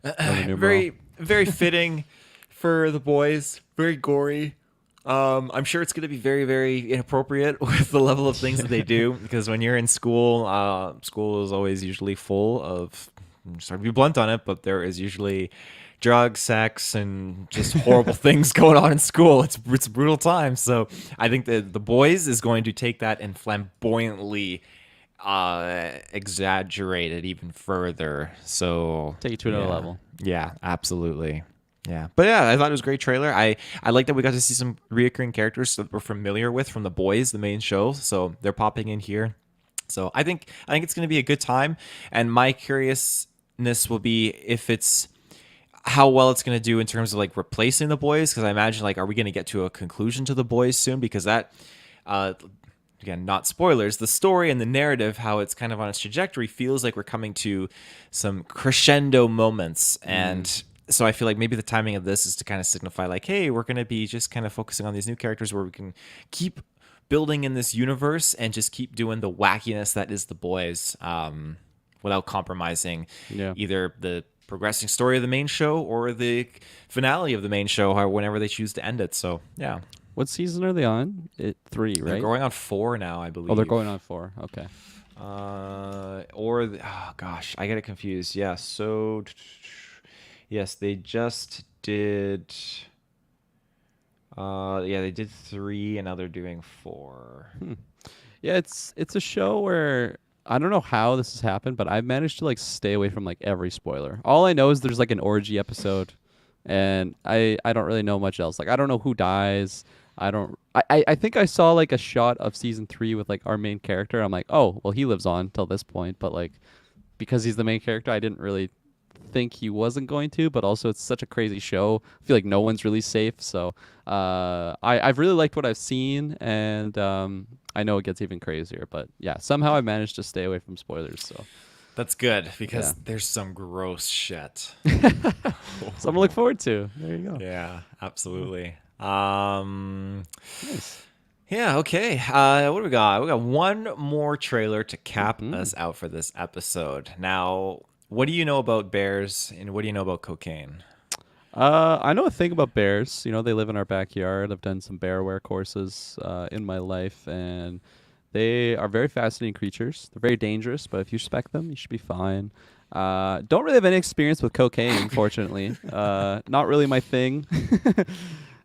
Speaker 2: numeral.
Speaker 1: Very very fitting for the boys. Very gory. I'm sure it's going to be very, very inappropriate with the level of things that they do because when you're in school, school is always usually full of. I'm sorry to be blunt on it, but there is usually drugs, sex, and just horrible things going on in school. It's a brutal time. So I think that the boys is going to take that and flamboyantly exaggerate it even further. So
Speaker 2: Take it to another level.
Speaker 1: yeah, absolutely. Yeah, but yeah, I thought it was a great trailer. I like that we got to see some reoccurring characters that we're familiar with from The Boys, the main show. So they're popping in here. So I think it's going to be a good time. And my curiousness will be if it's how well it's going to do in terms of like replacing The Boys, because I imagine like are we going to get to a conclusion to The Boys soon? Because that again, not spoilers, the story and the narrative, how it's kind of on its trajectory, feels like we're coming to some crescendo moments. And so I feel like maybe the timing of this is to kind of signify, like, hey, we're going to be just kind of focusing on these new characters where we can keep building in this universe and just keep doing the wackiness that is the boys without compromising
Speaker 2: Yeah.
Speaker 1: either the progressing story of the main show or the finale of the main show, or whenever they choose to end it. So, yeah.
Speaker 2: What season are they on? 3, right?
Speaker 1: They're going on 4 now, I believe.
Speaker 2: Oh, they're going on 4. Okay.
Speaker 1: Oh gosh, I get it confused. Yeah, so yes, they just did. Yeah, they did 3, and now they're doing 4.
Speaker 2: Yeah, it's a show where I don't know how this has happened, but I've managed to like stay away from like every spoiler. All I know is there's like an orgy episode, and I don't really know much else. Like I don't know who dies. I think I saw like a shot of season 3 with like our main character. I'm like, oh well, he lives on till this point, but like because he's the main character, I didn't really think he wasn't going to, but also it's such a crazy show. I feel like no one's really safe. So I've really liked what I've seen, and I know it gets even crazier. But yeah, somehow I managed to stay away from spoilers. So
Speaker 1: That's good because
Speaker 2: Yeah.
Speaker 1: there's some gross shit.
Speaker 2: something to look forward to. There you go.
Speaker 1: Yeah, absolutely.
Speaker 2: Nice.
Speaker 1: Yeah, okay. What do we got? We got one more trailer to cap us out for this episode. Now, what do you know about bears and what do you know about cocaine?
Speaker 2: I know a thing about bears. You know, they live in our backyard. I've done some bear aware courses in my life, and they are very fascinating creatures. They're very dangerous, but if you respect them, you should be fine. Don't really have any experience with cocaine, unfortunately. Not really my thing.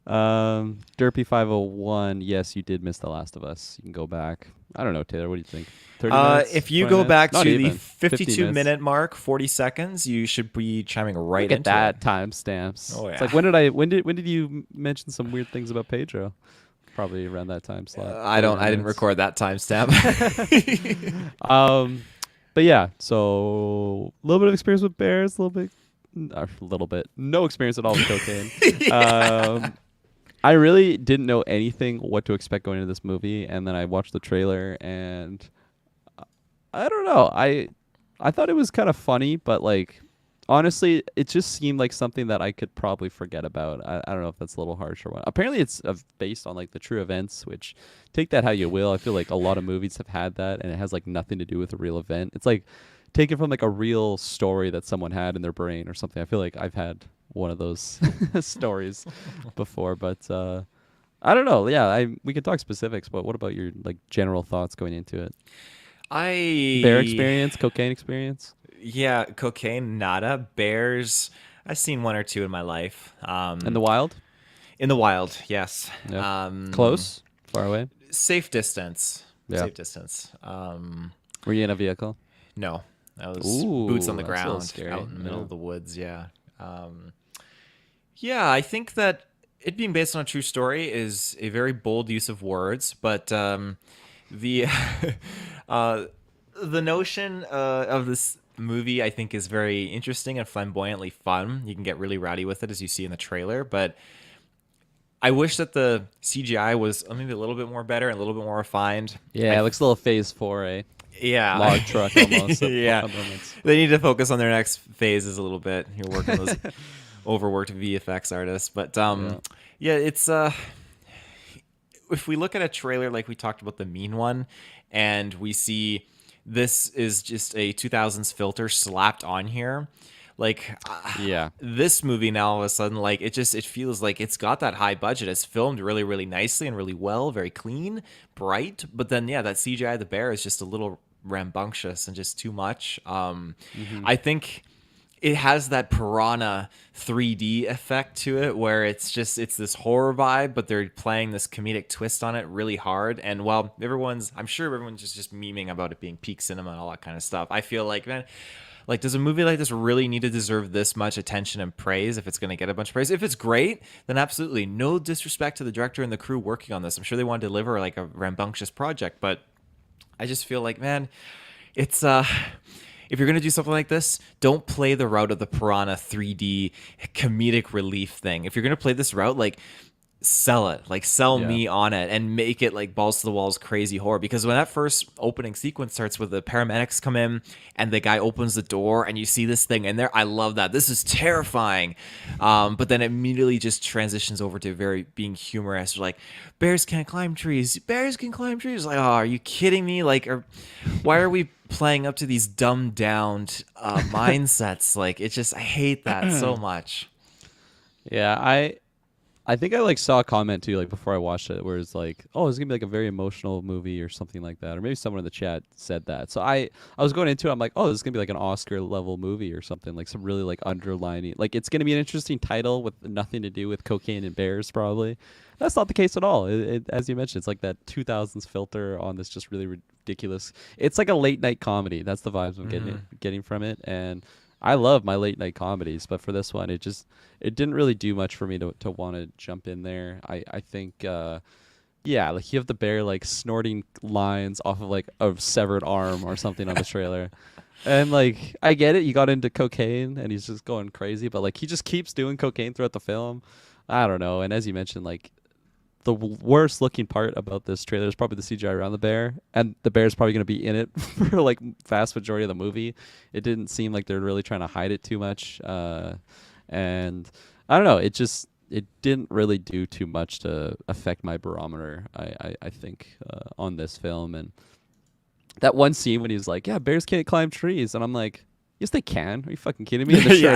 Speaker 2: Derpy 501. Yes, you did miss The Last of Us. You can go back. I don't know, Taylor. What do you think? 30 minutes?
Speaker 1: If you
Speaker 2: 20
Speaker 1: go
Speaker 2: minutes?
Speaker 1: back
Speaker 2: Not
Speaker 1: to the
Speaker 2: even. 50
Speaker 1: 52
Speaker 2: minutes.
Speaker 1: minute mark, 40 seconds, you should be chiming right
Speaker 2: Look at
Speaker 1: into
Speaker 2: that
Speaker 1: it.
Speaker 2: timestamps.
Speaker 1: Oh,
Speaker 2: It's
Speaker 1: yeah.
Speaker 2: like when did you mention some weird things about Pedro? Probably around that time slot.
Speaker 1: I
Speaker 2: 40
Speaker 1: didn't
Speaker 2: minutes.
Speaker 1: record that timestamp.
Speaker 2: But yeah, so a little bit of experience with bears, a little bit, no experience at all with cocaine. I really didn't know anything what to expect going into this movie, and then I watched the trailer, and I don't know. I thought it was kind of funny, but like honestly, it just seemed like something that I could probably forget about. I don't know if that's a little harsh or what. Apparently, it's based on like the true events, which take that how you will. I feel like a lot of movies have had that, and it has like nothing to do with a real event. It's like taken from like a real story that someone had in their brain or something. I feel like I've had one of those stories before, but I don't know. Yeah, we could talk specifics, but what about your like general thoughts going into it? Bear experience, cocaine experience.
Speaker 1: Yeah, cocaine, nada. Bears, I've seen 1 or 2 in my life.
Speaker 2: In the wild?
Speaker 1: In the wild, yes.
Speaker 2: Yeah. Close? Far away?
Speaker 1: Safe distance.
Speaker 2: Yeah.
Speaker 1: Safe distance.
Speaker 2: Were you in a vehicle?
Speaker 1: No. That was boots on
Speaker 2: Ooh,
Speaker 1: the
Speaker 2: that's a little
Speaker 1: ground
Speaker 2: scary.
Speaker 1: out in the middle
Speaker 2: Yeah.
Speaker 1: of the woods. Yeah. Yeah, I think that it being based on a true story is a very bold use of words, but the uh, the notion of this movie I think is very interesting and flamboyantly fun. You can get really rowdy with it as you see in the trailer, but I wish that the CGI was maybe a little bit more better and a little bit more refined.
Speaker 2: Yeah,
Speaker 1: I
Speaker 2: it looks a little Phase 4,
Speaker 1: yeah,
Speaker 2: log truck almost at
Speaker 1: yeah.
Speaker 2: moments.
Speaker 1: They need to focus on their next phases a little bit. You're working those overworked VFX artists, but
Speaker 2: Yeah.
Speaker 1: yeah, it's if we look at a trailer like we talked about the mean one, and we see this is just a 2000s filter slapped on here, like
Speaker 2: Yeah.
Speaker 1: this movie now all of a sudden like it feels like it's got that high budget. It's filmed really really nicely and really well, very clean, bright, but then yeah, that CGI of the bear is just a little rambunctious and just too much.
Speaker 2: Hmm.
Speaker 1: I think it has that Piranha 3D effect to it where it's this horror vibe, but they're playing this comedic twist on it really hard. And while I'm sure everyone's just memeing about it being peak cinema and all that kind of stuff, I feel like, man, like, does a movie like this really need to deserve this much attention and praise if it's going to get a bunch of praise? If it's great, then absolutely. No disrespect to the director and the crew working on this. I'm sure they want to deliver like a rambunctious project, but I just feel like, man, it's if you're gonna do something like this, don't play the route of the Piranha 3D comedic relief thing. If you're gonna play this route, like sell it, like sell
Speaker 2: Yeah.
Speaker 1: me on it and make it like balls to the walls crazy horror. Because when that first opening sequence starts with the paramedics come in and the guy opens the door and you see this thing in there, I love that. This is terrifying. But then it immediately just transitions over to very being humorous, like bears can't climb trees, bears can climb trees. Like, oh, are you kidding me? Like, why are we playing up to these dumbed down mindsets? Like, it just, I hate that so much.
Speaker 2: Yeah, I think I like saw a comment too, like before I watched it, where it's like, "Oh, it's gonna be like a very emotional movie or something like that," or maybe someone in the chat said that. So I was going into it, I'm like, "Oh, this is gonna be like an Oscar level movie or something, like some really like underlining, like it's gonna be an interesting title with nothing to do with cocaine and bears, probably." That's not the case at all. As you mentioned, it's like that 2000s filter on this just really ridiculous. It's like a late night comedy. That's the vibes I'm getting from it, and I love my late night comedies, but for this one, it didn't really do much for me to want to jump in there. I think yeah, like you have the bear like snorting lines off of like a severed arm or something on the trailer. And like I get it, you got into cocaine and he's just going crazy, but like he just keeps doing cocaine throughout the film. I don't know. And as you mentioned, like the worst looking part about this trailer is probably the CGI around the bear, and the bear's probably going to be in it for like vast majority of the movie. It didn't seem like they're really trying to hide it too much, and I don't know. It didn't really do too much to affect my barometer. I think on this film, and that one scene when he's like, "Yeah, bears can't climb trees," and I'm like, "Yes, they can. Are you fucking kidding me?" And then
Speaker 1: Yeah.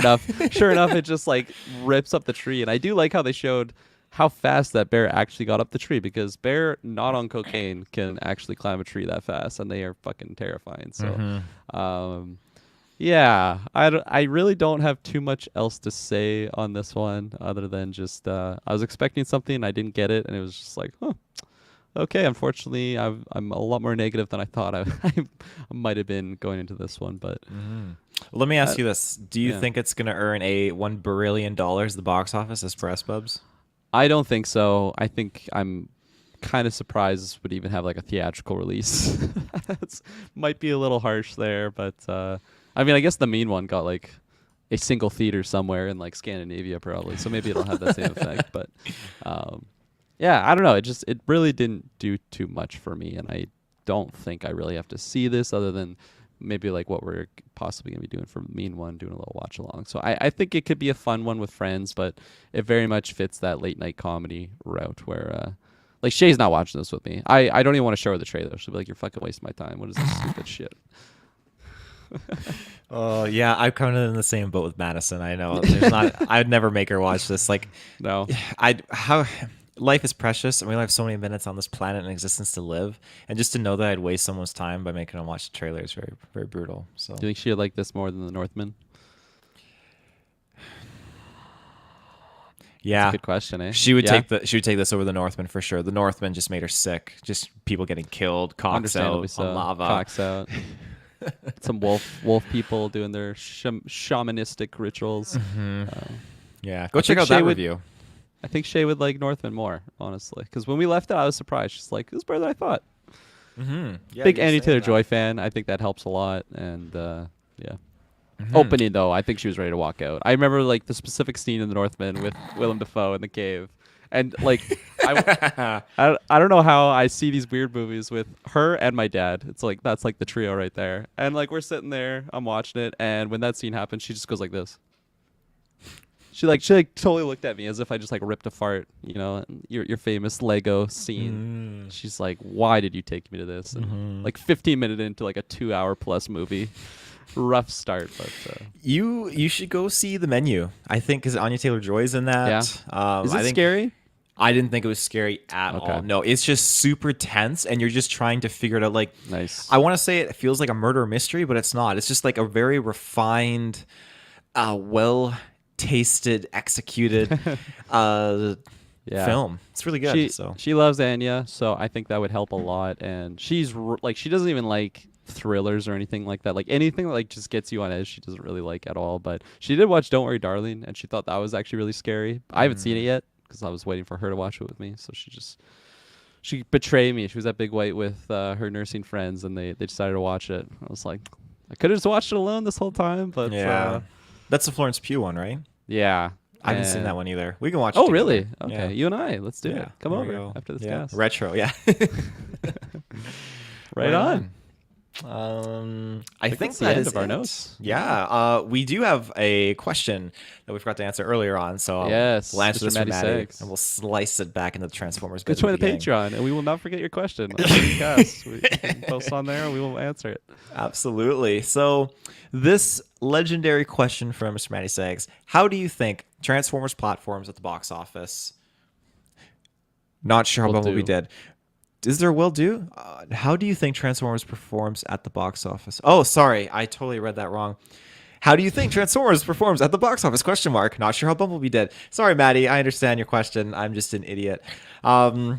Speaker 2: sure enough, it just like rips up the tree. And I do like how they showed how fast that bear actually got up the tree, because bear not on cocaine can actually climb a tree that fast, and they are fucking terrifying. So, yeah, I really don't have too much else to say on this one other than just I was expecting something, I didn't get it, and it was just like, huh. Okay, unfortunately, I'm a lot more negative than I thought I might have been going into this one, but
Speaker 1: Let me ask you this: do you
Speaker 2: yeah.
Speaker 1: think it's going to earn a $1 billion at the box office as press bubs?
Speaker 2: I don't think so. I think I'm kind of surprised this would even have like a theatrical release. That's might be a little harsh there, but I mean, I guess the mean one got like a single theater somewhere in like Scandinavia probably, so maybe it'll have that same effect. But yeah, I don't know. It really didn't do too much for me, and I don't think I really have to see this other than maybe like what we're possibly gonna be doing for Mean One, doing a little watch along. So I think it could be a fun one with friends, but it very much fits that late night comedy route where like Shay's not watching this with me. I don't even want to show her the trailer. She'll be like, "You're fucking wasting my time. What is this stupid shit?"
Speaker 1: Oh yeah, I'm kind of in the same boat with Madison. I know there's not. I'd never make her watch this. Like,
Speaker 2: No.
Speaker 1: how life is precious, and we only have so many minutes on this planet and existence to live. And just to know that I'd waste someone's time by making them watch the trailer is very very brutal. So
Speaker 2: Do you think she'd like this more than The Northman? That's
Speaker 1: yeah,
Speaker 2: a good question, eh?
Speaker 1: she would
Speaker 2: Yeah?
Speaker 1: she would take this over the Northman for sure. The Northman just made her sick. Just people getting killed, cocks
Speaker 2: Understandably
Speaker 1: out
Speaker 2: so.
Speaker 1: on lava.
Speaker 2: Cocks out. Some wolf people doing their shamanistic rituals.
Speaker 1: Hmm.
Speaker 2: Uh,
Speaker 1: Yeah, go
Speaker 2: I
Speaker 1: check
Speaker 2: think
Speaker 1: out
Speaker 2: Shay
Speaker 1: that
Speaker 2: would.
Speaker 1: review.
Speaker 2: I think Shay would like Northman more, honestly. Because when we left it, I was surprised. She's like, "This is better than I thought."
Speaker 1: Hmm. Yeah,
Speaker 2: Big
Speaker 1: you were
Speaker 2: Annie
Speaker 1: saying that.
Speaker 2: Taylor-Joy fan. I think that helps a lot. And yeah,
Speaker 1: Hmm.
Speaker 2: opening though, I think she was ready to walk out. I remember like the specific scene in the Northman with Willem Dafoe in the cave, and like I I don't know how I see these weird movies with her and my dad. It's like that's like the trio right there. And like we're sitting there, I'm watching it, and when that scene happens, she just goes like this. She like totally looked at me as if I just like ripped a fart, your famous Lego scene.
Speaker 1: Mm.
Speaker 2: She's like, "Why did you take me to this?" And
Speaker 1: Hmm.
Speaker 2: like 15 minutes into like a 2 hour plus movie, rough start, but
Speaker 1: You should go see The Menu. I think because Anya Taylor Joy's in
Speaker 2: yeah.
Speaker 1: that.
Speaker 2: Is
Speaker 1: I
Speaker 2: it
Speaker 1: think
Speaker 2: scary?
Speaker 1: I didn't think it was scary at all.
Speaker 2: Okay,
Speaker 1: No, it's just super tense, and you're just trying to figure it out. Like,
Speaker 2: nice.
Speaker 1: I want to say it feels like a murder mystery, but it's not. It's just like a very refined, well tasted, executed
Speaker 2: Yeah.
Speaker 1: film. It's really good.
Speaker 2: She
Speaker 1: So,
Speaker 2: she loves Anya, so I think that would help a lot. And like she doesn't even like thrillers or anything like that. Like anything that like just gets you on edge, she doesn't really like at all. But she did watch Don't Worry, Darling, and she thought that was actually really scary. I haven't seen it yet because I was waiting for her to watch it with me. So she betrayed me. She was at Big White with her nursing friends, and they decided to watch it. I was like, I could have just watched it alone this whole time, but
Speaker 1: yeah, that's the Florence Pugh one, right?
Speaker 2: yeah.
Speaker 1: I haven't seen that
Speaker 2: And
Speaker 1: one either. We can watch it
Speaker 2: oh,
Speaker 1: together.
Speaker 2: really?
Speaker 1: Yeah.
Speaker 2: Okay, you and I, let's do
Speaker 1: Yeah.
Speaker 2: it. Come
Speaker 1: There we
Speaker 2: over
Speaker 1: go.
Speaker 2: after this
Speaker 1: Yeah.
Speaker 2: cast.
Speaker 1: Retro. Yeah.
Speaker 2: Right on.
Speaker 1: I think
Speaker 2: that's the
Speaker 1: that
Speaker 2: end
Speaker 1: is
Speaker 2: of our
Speaker 1: it.
Speaker 2: notes.
Speaker 1: Yeah. We do have a question that we forgot to answer earlier on, so
Speaker 2: Yes,
Speaker 1: we'll answer
Speaker 2: Mr.
Speaker 1: this for
Speaker 2: Matty
Speaker 1: Maddie,
Speaker 2: Saggs.
Speaker 1: and we'll slice it back into the Transformers
Speaker 2: Go
Speaker 1: bit at the
Speaker 2: join the
Speaker 1: beginning.
Speaker 2: Patreon, and we will not forget your question on the cast. We can post on there, and we will answer it.
Speaker 1: Absolutely. So, this legendary question from Mr. Matty Saggs: how do you think Transformers platforms at the box office? Not sure how
Speaker 2: Will
Speaker 1: Bumblebee
Speaker 2: do.
Speaker 1: did. Is there will do? How do you think Transformers performs at the box office? Oh, sorry, I totally read that wrong. How do you think Transformers performs at the box office? Question mark. Not sure how Bumblebee did. Sorry, Maddie. I understand your question. I'm just an idiot. How do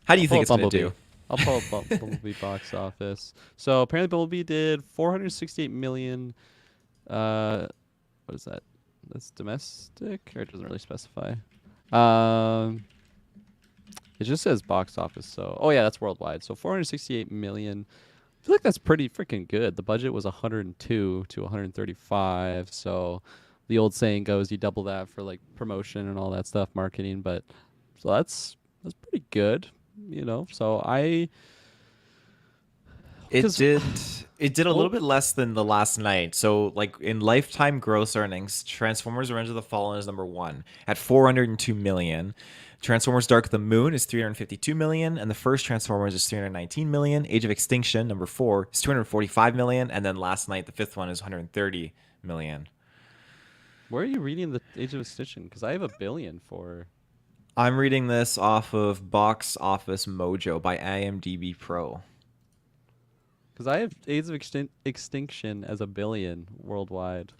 Speaker 2: I'll
Speaker 1: you
Speaker 2: pull
Speaker 1: think
Speaker 2: up
Speaker 1: it's going to
Speaker 2: Bumblebee.
Speaker 1: do?
Speaker 2: I'll pull up Bumblebee box office. So apparently, Bumblebee did 468 million. What is that? That's domestic, or it doesn't really specify. Um, it just says box office. So, oh yeah, that's worldwide. So 468 million. I feel like that's pretty freaking good. The budget was 102 to 135. So, the old saying goes, you double that for like promotion and all that stuff, marketing. But so that's pretty good, So
Speaker 1: It
Speaker 2: because
Speaker 1: did. It did a little
Speaker 2: well,
Speaker 1: bit less than the last night. So, like in lifetime gross earnings, Transformers: Revenge of the Fallen is number one at 402 million. Transformers: Dark of the Moon is 352 million, and the first Transformers is 319 million. Age of Extinction, number four, is 245 million, and then last night the fifth one is 130 million.
Speaker 2: where are you reading the Age of Extinction? Because I have a billion for.
Speaker 1: I'm reading this off of Box Office Mojo by IMDb Pro.
Speaker 2: Because I have Age of Extinction as a billion worldwide.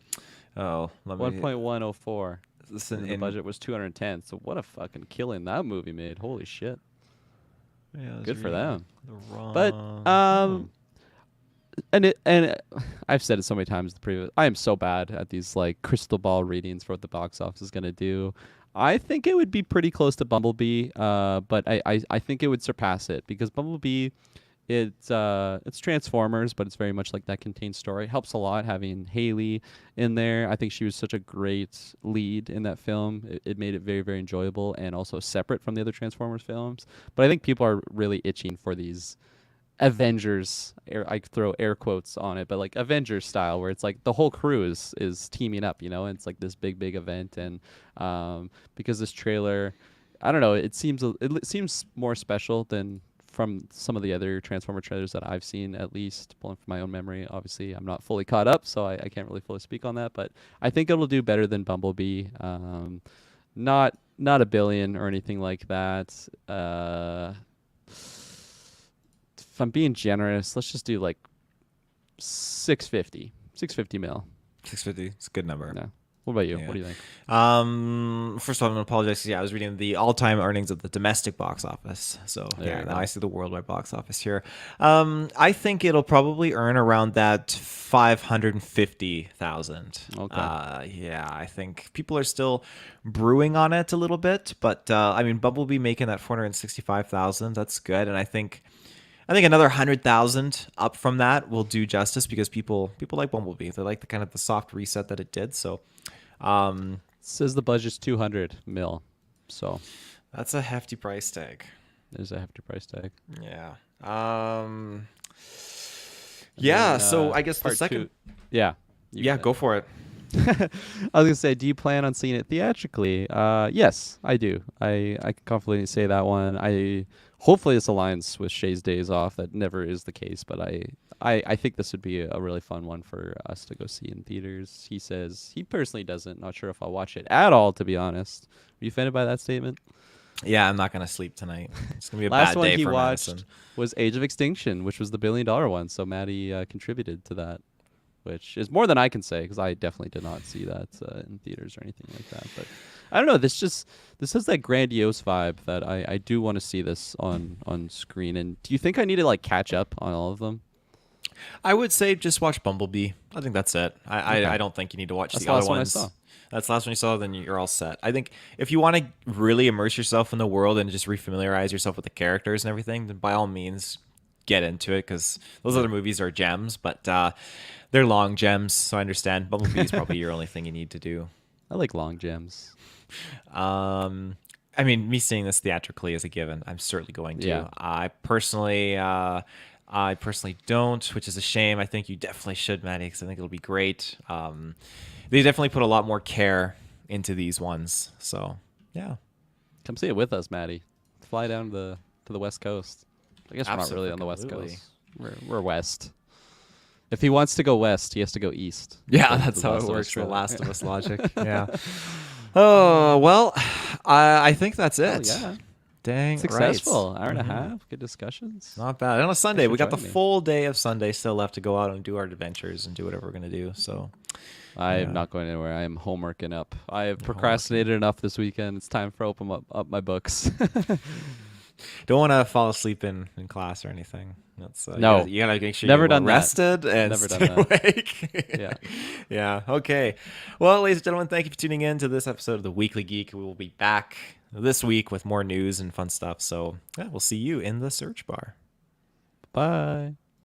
Speaker 1: Oh, let me
Speaker 2: 1.104.
Speaker 1: listen.
Speaker 2: And the budget was 210. So what a fucking killing that movie made. Holy shit.
Speaker 1: Yeah, I was
Speaker 2: Good for
Speaker 1: reading
Speaker 2: them.
Speaker 1: the wrong.
Speaker 2: But I've said it so many times. I am so bad at these like crystal ball readings for what the box office is gonna do. I think it would be pretty close to Bumblebee, but I think it would surpass it because Bumblebee, it's Transformers, but it's very much like that contained story. It helps a lot having Haley in there. I think she was such a great lead in that film. It made it very, very enjoyable and also separate from the other Transformers films. But I think people are really itching for these Avengers. I throw air quotes on it, but like Avengers style, where it's like the whole crew is teaming up. And it's like this big event, and because this trailer, I don't know, it seems more special than from some of the other Transformer trailers that I've seen, at least pulling from my own memory. Obviously, I'm not fully caught up, so I can't really fully speak on that. But I think it'll do better than Bumblebee. Not a billion or anything like that. If I'm being generous, let's just do like 650 mil.
Speaker 1: 650. It's a good number.
Speaker 2: No. What about you?
Speaker 1: Yeah.
Speaker 2: What do you think?
Speaker 1: First of all, I'm gonna apologize. Yeah, I was reading the all-time earnings of the domestic box office. So
Speaker 2: There
Speaker 1: yeah,
Speaker 2: you
Speaker 1: now
Speaker 2: go.
Speaker 1: I see the worldwide box office here. I think it'll probably earn around that 550,000.
Speaker 2: Okay.
Speaker 1: Yeah, I think people are still brewing on it a little bit, but I mean, Bumblebee making that 465,000, that's good, and I think another 100,000 up from that will do justice because people like Bumblebee. They like the kind of the soft reset that it did. So
Speaker 2: Says the budget's 200 mil, so
Speaker 1: that's a hefty price tag.
Speaker 2: there's a hefty price tag.
Speaker 1: Yeah.
Speaker 2: And
Speaker 1: Yeah.
Speaker 2: then,
Speaker 1: So I guess the
Speaker 2: part
Speaker 1: second.
Speaker 2: two. Yeah. You
Speaker 1: Yeah,
Speaker 2: got it.
Speaker 1: go for it.
Speaker 2: I was gonna say, do you plan on seeing it theatrically? Yes, I do. I can confidently say that one. I hopefully this aligns with Shay's days off. That never is the case, but I think this would be a really fun one for us to go see in theaters. He says he personally doesn't. Not sure if I'll watch it at all, to be honest. Are you offended by that statement?
Speaker 1: Yeah, I'm not gonna sleep tonight. It's gonna be a
Speaker 2: Last
Speaker 1: bad
Speaker 2: one
Speaker 1: day
Speaker 2: he
Speaker 1: for
Speaker 2: watched
Speaker 1: Madison.
Speaker 2: was Age of Extinction, which was the $1 billion one. So Maddie contributed to that, which is more than I can say because I definitely did not see that in theaters or anything like that. But I don't know. This has that grandiose vibe that I do want to see this on screen. And do you think I need to like catch up on all of them?
Speaker 1: I would say just watch Bumblebee. I think that's it.
Speaker 2: Okay.
Speaker 1: I don't think you need to watch
Speaker 2: That's
Speaker 1: the
Speaker 2: the
Speaker 1: other
Speaker 2: last one I
Speaker 1: ones.
Speaker 2: saw.
Speaker 1: That's the last one you saw, then you're all set. I think if you want to really immerse yourself in the world and just refamiliarize yourself with the characters and everything, then by all means get into it because those other movies are gems, but they're long gems, so I understand. Bumblebee is probably your only thing you need to do.
Speaker 2: I like long gems.
Speaker 1: I mean, me seeing this theatrically is a given. I'm certainly going to.
Speaker 2: Yeah.
Speaker 1: I personally don't, which is a shame. I think you definitely should, Maddie, because I think it'll be great. They definitely put a lot more care into these ones. So, yeah.
Speaker 2: Come see it with us, Maddie. Fly down to the West Coast. I guess we're not really on the West
Speaker 1: Absolutely.
Speaker 2: Coast. We're west. If he wants to go west, he has to go east.
Speaker 1: Yeah,
Speaker 2: Like
Speaker 1: that's
Speaker 2: the
Speaker 1: how
Speaker 2: Last
Speaker 1: it
Speaker 2: of
Speaker 1: works
Speaker 2: Us,
Speaker 1: for The
Speaker 2: uh,
Speaker 1: Last of Us logic. Yeah. Oh, well, I think that's it.
Speaker 2: Oh, yeah.
Speaker 1: Dang,
Speaker 2: Successful.
Speaker 1: right.
Speaker 2: Hour and a half. Good discussions.
Speaker 1: Not bad. And on a Sunday,
Speaker 2: Thanks
Speaker 1: we
Speaker 2: for
Speaker 1: got the
Speaker 2: joining me.
Speaker 1: full day of Sunday still left to go out and do our adventures and do whatever we're going to do. So,
Speaker 2: I am
Speaker 1: Yeah.
Speaker 2: not going anywhere. I am homeworking up. I have procrastinated enough this weekend. It's time for open up my books.
Speaker 1: don't want to fall asleep in class or anything. That's
Speaker 2: No.
Speaker 1: you gotta make sure
Speaker 2: Never
Speaker 1: you're
Speaker 2: done that.
Speaker 1: rested and
Speaker 2: Never
Speaker 1: stay
Speaker 2: done that.
Speaker 1: awake.
Speaker 2: Yeah.
Speaker 1: Yeah. Okay. Well, ladies and gentlemen, thank you for tuning in to this episode of the Weekly Geek. We will be back this week with more news and fun stuff. So yeah, we'll see you in the search bar.
Speaker 2: Bye.